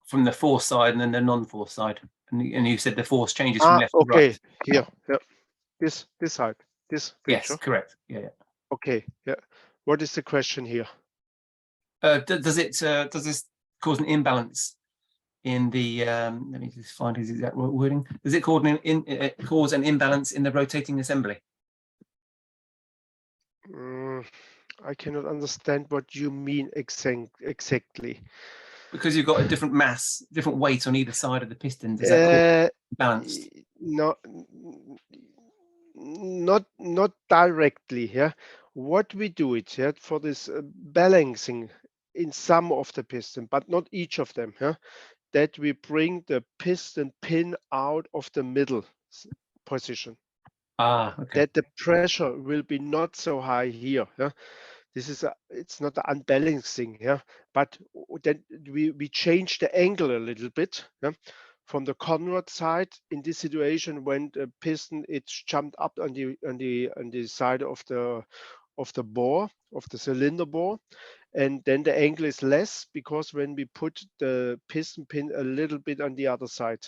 from the force side and then the non-force side, and you said the force changes from left to right. Here, yeah, this side, this picture. Yes, correct. Yeah. Okay, yeah. What is the question here? Does this cause an imbalance in the? Let me just find his exact wording. Does it cause an imbalance in the rotating assembly? I cannot understand what you mean exactly. Because you've got a different mass, different weight on either side of the piston. Does that cause balanced? No, not directly. Yeah, what we do it for this balancing in some of the piston, but not each of them. That we bring the piston pin out of the middle position. Okay. That the pressure will be not so high here. This is it's not an unbalancing, but then we change the angle a little bit, from the conrod side in this situation when the piston it's jumped up on the side of the bore, of the cylinder bore, and then the angle is less because when we put the piston pin a little bit on the other side.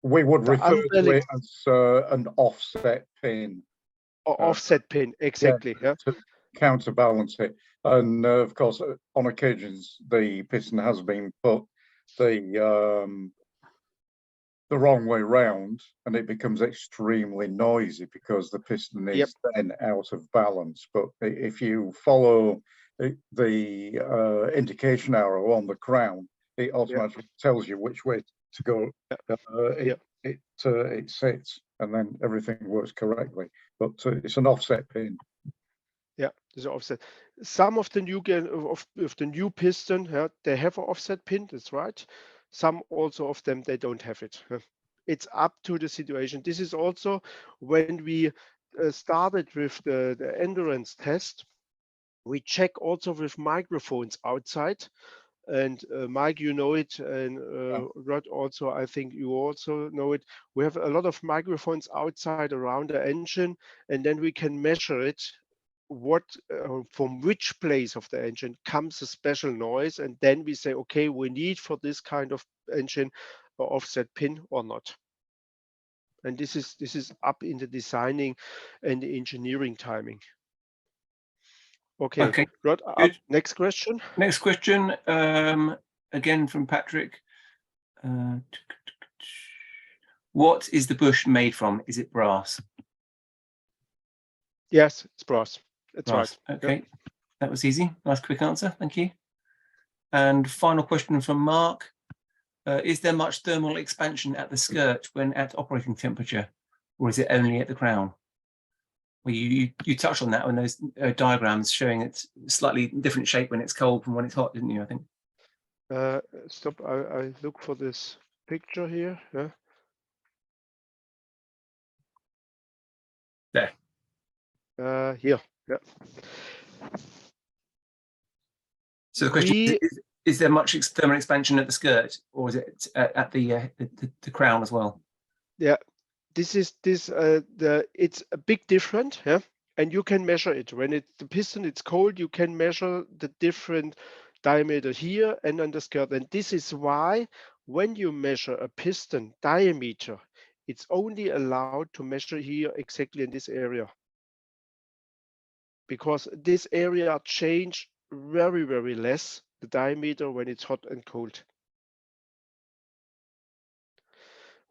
We would refer to it as an offset pin. Or offset pin, exactly. Yeah, to counterbalance it. And of course, on occasions, the piston has been put the wrong way round, and it becomes extremely noisy because the piston is then out of balance. But if you follow the indication arrow on the crown, it automatically tells you which way to go. It sits, and then everything works correctly. But it's an offset pin. Yeah, there's an offset. Some of the new of the new piston, they have an offset pin. That's right. Some also of them they don't have it. It's up to the situation. This is also when we started with the endurance test. We check also with microphones outside. And Mike, you know it, and Rod also, I think you also know it. We have a lot of microphones outside around the engine, and then we can measure it, what from which place of the engine comes a special noise, and then we say, okay, we need for this kind of engine an offset pin or not. And this is up in the designing and the engineering timing. Okay. Rod, next question. Next question, again from Patrick. What is the bush made from? Is it brass? Yes, it's brass. That's brass. right. Okay, that was easy. Nice quick answer. Thank you. And final question from Mark. Is there much thermal expansion at the skirt when at operating temperature, or is it only at the crown? Well, you touched on that on those diagrams showing it's slightly different shape when it's cold from when it's hot, didn't you? I think. Stop. I look for this picture here. Yeah. There. Here. Yeah. So the question is there much thermal expansion at the skirt, or is it at the crown as well? Yeah. It's a big difference, yeah, and you can measure it when the piston it's cold. You can measure the different diameter here and on the skirt, and this is why when you measure a piston diameter, it's only allowed to measure here exactly in this area, because this area change very less the diameter when it's hot and cold.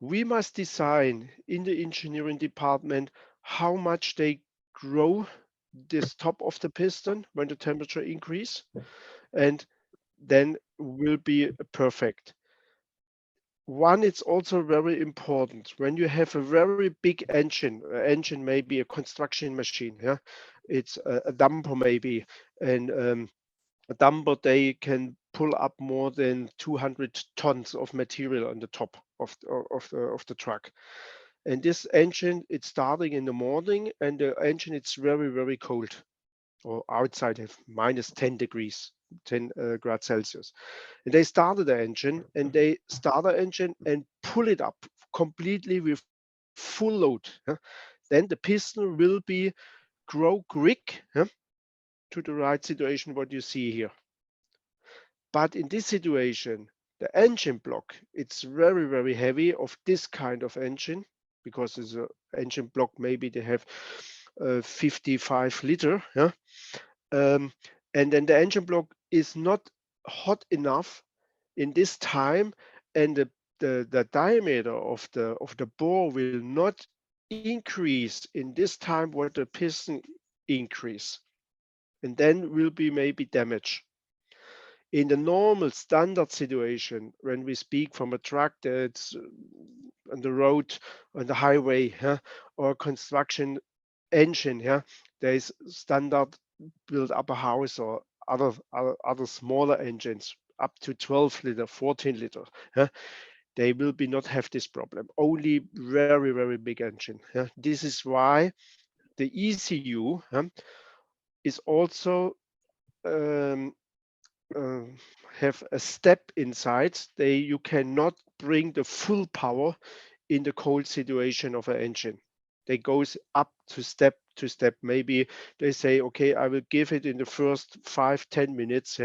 We must design in the engineering department how much they grow this top of the piston when the temperature increase, and then will be perfect. One, it's also very important when you have a very big engine maybe a construction machine, yeah, it's a dumper maybe, and a dumper, they can pull up more than 200 tons of material on the top of the truck. And this engine, it's starting in the morning, and the engine, it's very cold, or outside have minus 10 degrees, 10 grades Celsius. And they started the engine, and they start the engine and pull it up completely with full load. Then the piston will grow quick to the right situation, what you see here. But in this situation, the engine block, it's very heavy of this kind of engine, because it's an engine block, maybe they have 55 liter. Yeah? And then the engine block is not hot enough in this time, and the diameter of the bore will not increase in this time what the piston increase. And then will be maybe damage. In the normal standard situation, when we speak from a truck that's on the road, on the highway, or construction engine, there is standard build up a house or other smaller engines up to 12 liter, 14 liter. They will not have this problem. Only very big engine. This is why the ECU is also have a step inside. You cannot bring the full power in the cold situation of an engine. They goes up to step. Maybe they say, okay, I will give it in the first 5-10 minutes,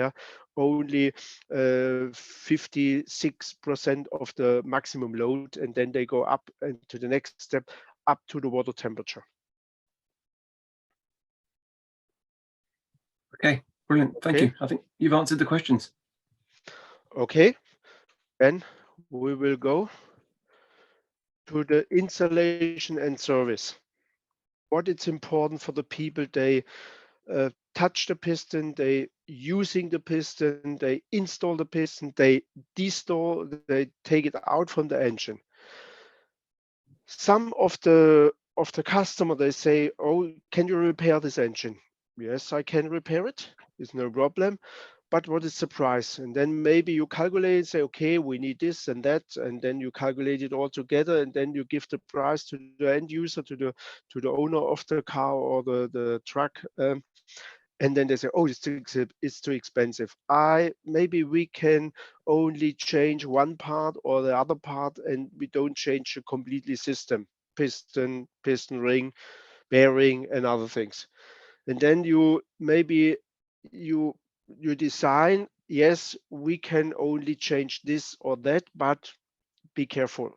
only 56% of the maximum load, and then they go up and to the next step, up to the water temperature. Okay, brilliant. Thank you. I think you've answered the questions. Okay, then we will go to the installation and service. What it's important for the people, they touch the piston, they using the piston, they install the piston, they they take it out from the engine. Some of the customer, they say, oh, can you repair this engine? Yes, I can repair it. It's no problem. But what is the price? And then maybe you calculate, say, okay, we need this and that, and then you calculate it all together, and then you give the price to the end user, to the owner of the car or the truck, and then they say, oh, it's too expensive. Maybe we can only change one part or the other part, and we don't change the completely system, piston ring, bearing, and other things. And then you you design, yes, we can only change this or that, but be careful.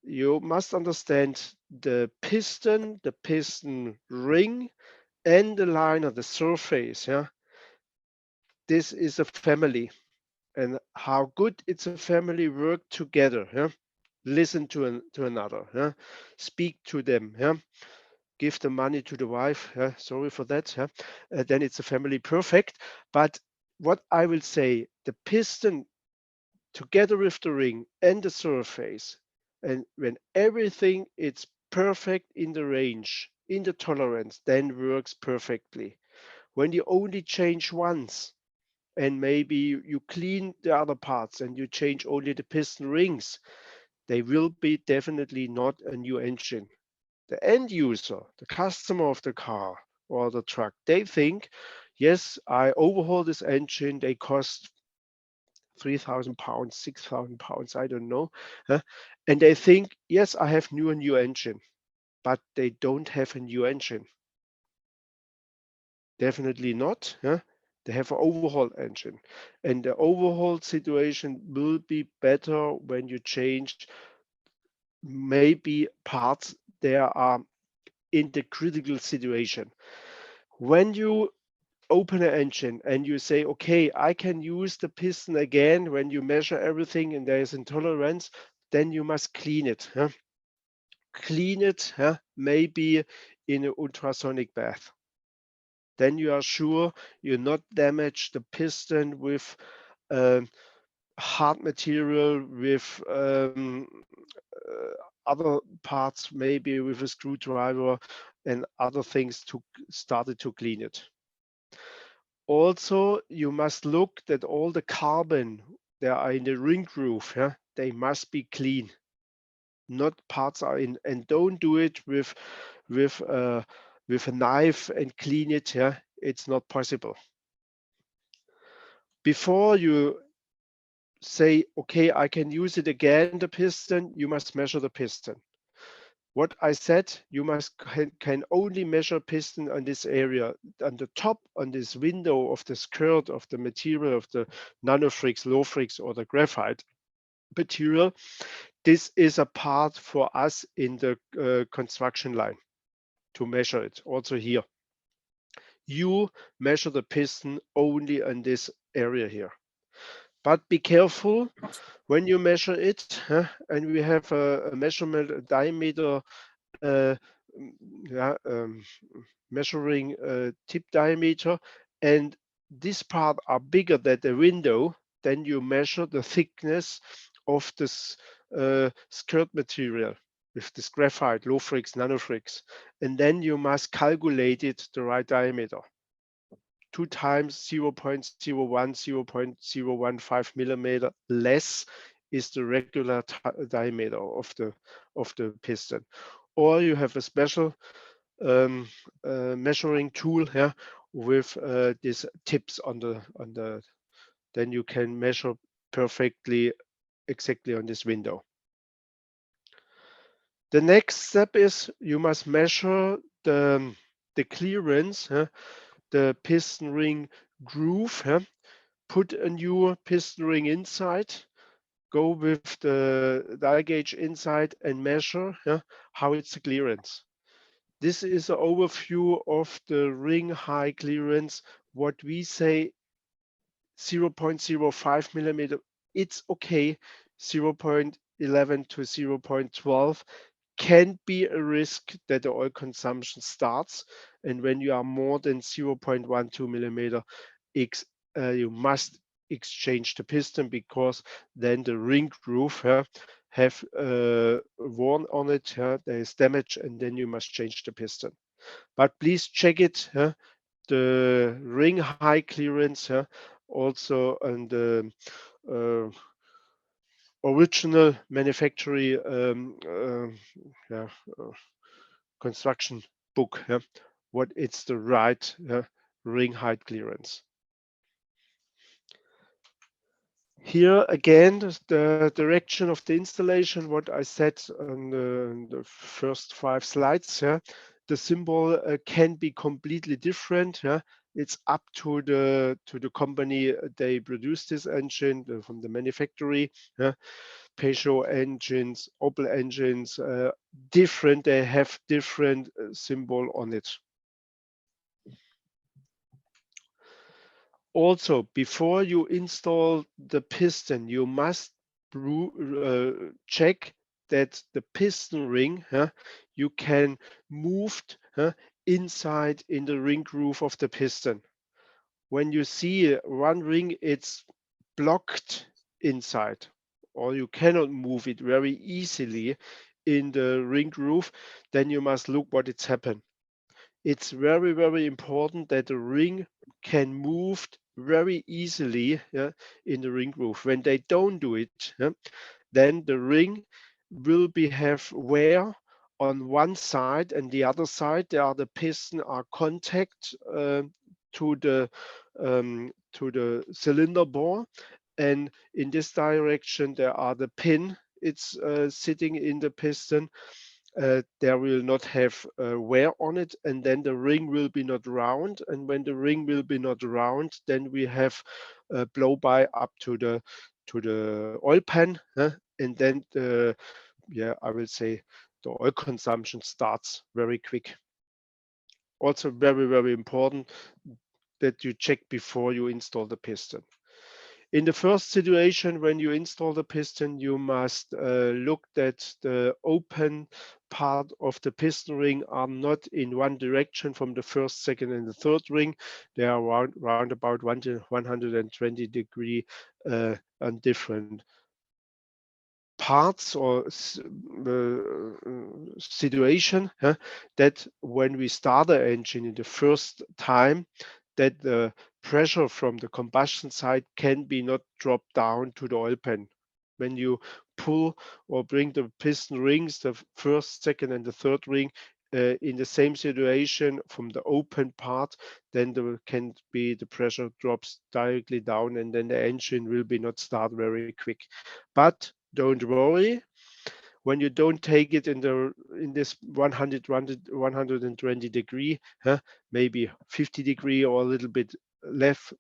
You must understand the piston ring, and the liner, the surface. Yeah, this is a family, and how good it's a family work together. Yeah, listen to another. Yeah, speak to them. Yeah, give the money to the wife. Yeah, sorry for that. Yeah, then it's a family perfect. But what I will say, the piston together with the ring and the surface, and when everything it's perfect in the range, in the tolerance, then works perfectly. When you only change once, and maybe you clean the other parts and you change only the piston rings, they will be definitely not a new engine. The end user, the customer of the car or the truck, they think, yes, I overhaul this engine, they cost 3,000 pounds, 6,000 pounds, I don't know. And they think, yes, I have a new engine, but they don't have a new engine. Definitely not. Yeah? They have an overhaul engine. And the overhaul situation will be better when you change maybe parts there are in the critical situation. When you open an engine and you say, okay, I can use the piston again, when you measure everything and there is intolerance, then you must clean it. Yeah? Clean it, yeah? Maybe in an ultrasonic bath. Then you are sure you not damage the piston with hard material, with other parts, maybe with a screwdriver and other things to start to clean it. Also, you must look that all the carbon that are in the ring groove, yeah, they must be clean. Not parts are in, and don't do it with uh, with a knife and clean it. Yeah, it's not possible. Before you say, okay, I can use it again, the piston, you must measure the piston. What I said, you can only measure piston on this area, on the top, on this window of the skirt of the material of the nanofrix, lowfrix, or the graphite material. This is a part for us in the construction line to measure it. Also here, you measure the piston only on this area here. But be careful when you measure it, and we have a measurement, a diameter, uh, yeah, measuring tip diameter, and this part are bigger than the window, then you measure the thickness of this skirt material with this graphite, lowfrix, nanofrix, and then you must calculate it the right diameter. 2 times 0.01, 0.015 millimeter less is the regular diameter of the piston. Or you have a special measuring tool here with these tips on the, then you can measure perfectly exactly on this window. The next step is you must measure the clearance, the piston ring groove. Put a new piston ring inside, go with the dial gauge inside and measure how it's the clearance. This is an overview of the ring high clearance. What we say 0.05 millimeter, it's okay. 0.11 to 0.12 can be a risk that the oil consumption starts. And when you are more than 0.12 millimeter, you must exchange the piston, because then the ring groove have worn on it, there is damage, and then you must change the piston. But please check it, the ring high clearance, also, and the original manufacturing yeah, uh, construction book, what it's the right ring height clearance. Here again, the direction of the installation, what I said on the first 5 slides. The symbol can be completely different. It's up to the company they produce this engine, from the manufacturer. Peugeot engines, Opel engines, different. They have different symbol on it. Also, before you install the piston, you must check that the piston ring you can move inside in the ring groove of the piston. When you see one ring, it's blocked inside, or you cannot move it very easily in the ring groove, then you must look what it's happened. It's very, very important that the ring can move very easily in the ring groove. When they don't do it, then the ring will have wear on one side, and the other side there are the piston are contact to the cylinder bore, and in this direction there are the pin. It's sitting in the piston. There will not have wear on it, and then the ring will be not round. And when the ring will be not round, then we have blow by up to the oil pan, and then I will say the oil consumption starts very quick. Also very, very important that you check before you install the piston. In the first situation, when you install the piston, you must look that the open part of the piston ring are not in one direction from the first, second, and the third ring. They are round about 120 degree and different parts or situation, that when we start the engine in the first time, that the pressure from the combustion side can be not dropped down to the oil pan. When you pull or bring the piston rings, the first, second, and the third ring, in the same situation from the open part, then there can be the pressure drops directly down, and then the engine will be not start very quick. But don't worry, when you don't take it in this 120 degree, maybe 50 degree or a little bit left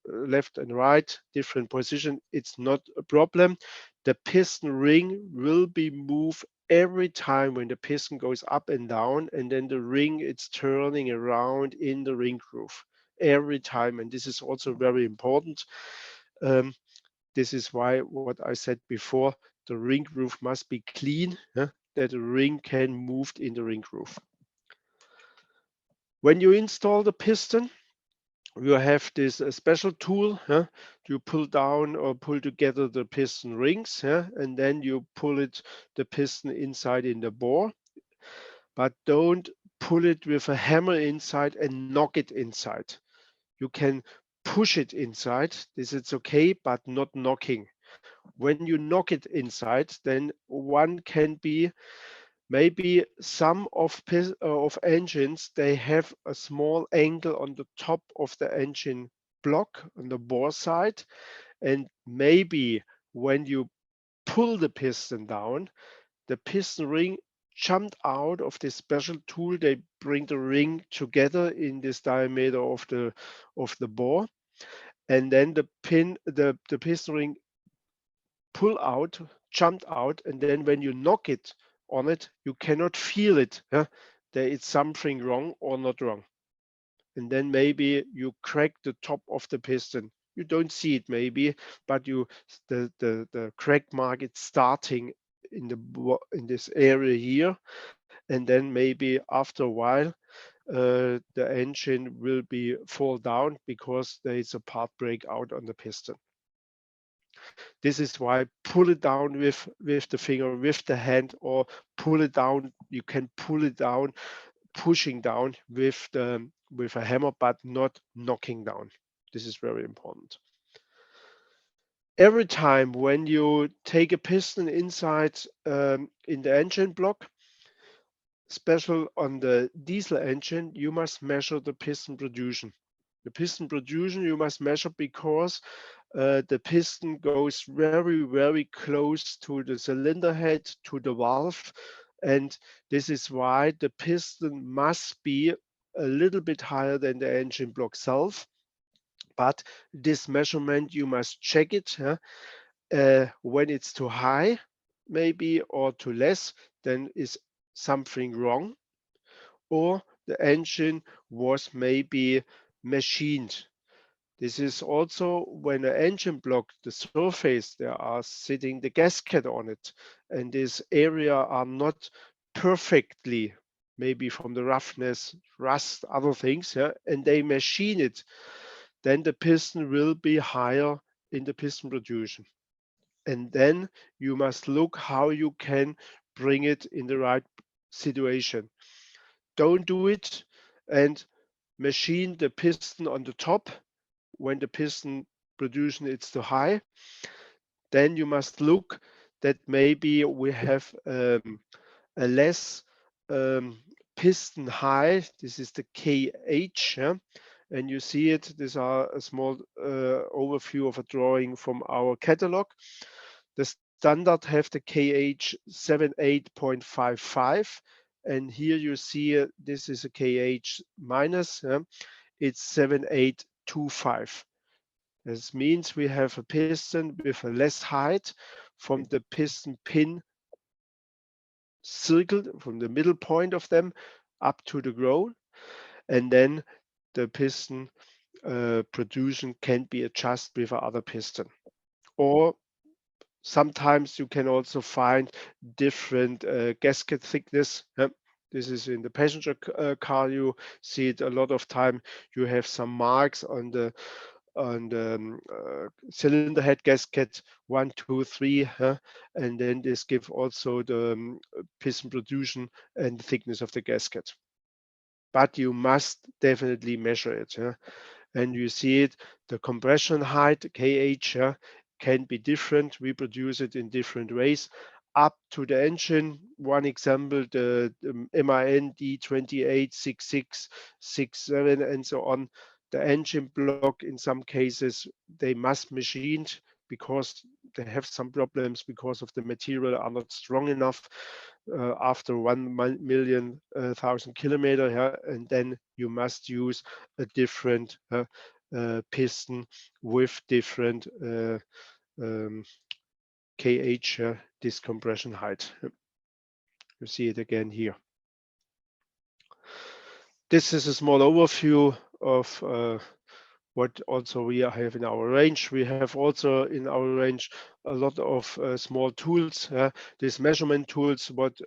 and right, different position, it's not a problem. The piston ring will be moved every time when the piston goes up and down, and then the ring it's turning around in the ring groove every time. And this is also very important. This is why what I said before, the ring groove must be clean, that the ring can move in the ring groove. When you install the piston, you have this special tool. You pull down or pull together the piston rings, and then you pull the piston inside in the bore. But don't pull it with a hammer inside and knock it inside. You can push it inside. This is okay, but not knocking. When you knock it inside, then one can be maybe some of engines, they have a small angle on the top of the engine block on the bore side, and maybe when you pull the piston down, the piston ring jumped out of this special tool. They bring the ring together in this diameter of the bore, and then the piston ring jumped out, and then when you knock it on it, you cannot feel it. There is something wrong or not wrong. And then maybe you crack the top of the piston. You don't see it maybe, but the crack mark it's starting in this area here. and then maybe after a while the engine will be fall down because there is a part break out on the piston. This is why pull it down with the finger, with the hand, or pull it down. You can pull it down, pushing down with a hammer, but not knocking down. This is very important. Every time when you take a piston inside in the engine block, special on the diesel engine, you must measure the piston protrusion. The piston protrusion you must measure because the piston goes very, very close to the cylinder head, to the valve. And this is why the piston must be a little bit higher than the engine block self. But this measurement, you must check it. When it's too high, maybe, or too less, then is something wrong. Or the engine was maybe machined. This is also when an engine block, the surface, there are sitting the gasket on it, and this area are not perfectly, maybe from the roughness, rust, other things, yeah, and they machine it, then the piston will be higher in the piston protrusion. And then you must look how you can bring it in the right situation. Don't do it and machine the piston on the top when the piston protrusion is too high. Then you must look that maybe we have a less piston high. This is the KH, yeah? And you see it. These are a small overview of a drawing from our catalog. The standard have the KH 78.55, and here you see this is a KH minus. It's 7825. This means we have a piston with a less height from the piston pin circle, from the middle point of them up to the ground, and then the piston protrusion can be adjusted with another piston. Or sometimes you can also find different gasket thickness. This is in the passenger car. You see it a lot of time. You have some marks on the cylinder head gasket 1, 2, 3, and then this gives also the piston protrusion and the thickness of the gasket. But you must definitely measure it. And you see it, the compression height, KH, can be different. We produce it in different ways. Up to the engine, one example, the MAN D286667 and so on. The engine block, in some cases, they must machined because they have some problems because of the material are not strong enough after 1,000,000 kilometer, and then you must use a different piston with different KH, this compression height. You see it again here. This is a small overview of what also we have in our range. We have also in our range a lot of small tools. These measurement tools, what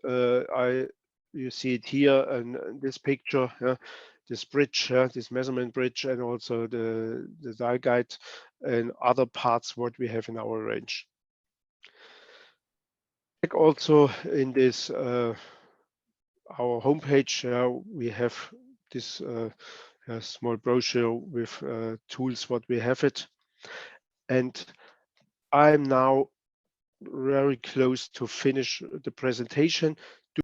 you see it here in this picture, this bridge, this measurement bridge, and also the dial guide and other parts what we have in our range. Also in this our homepage, we have this a small brochure with tools what we have it, and I'm now very close to finish the presentation.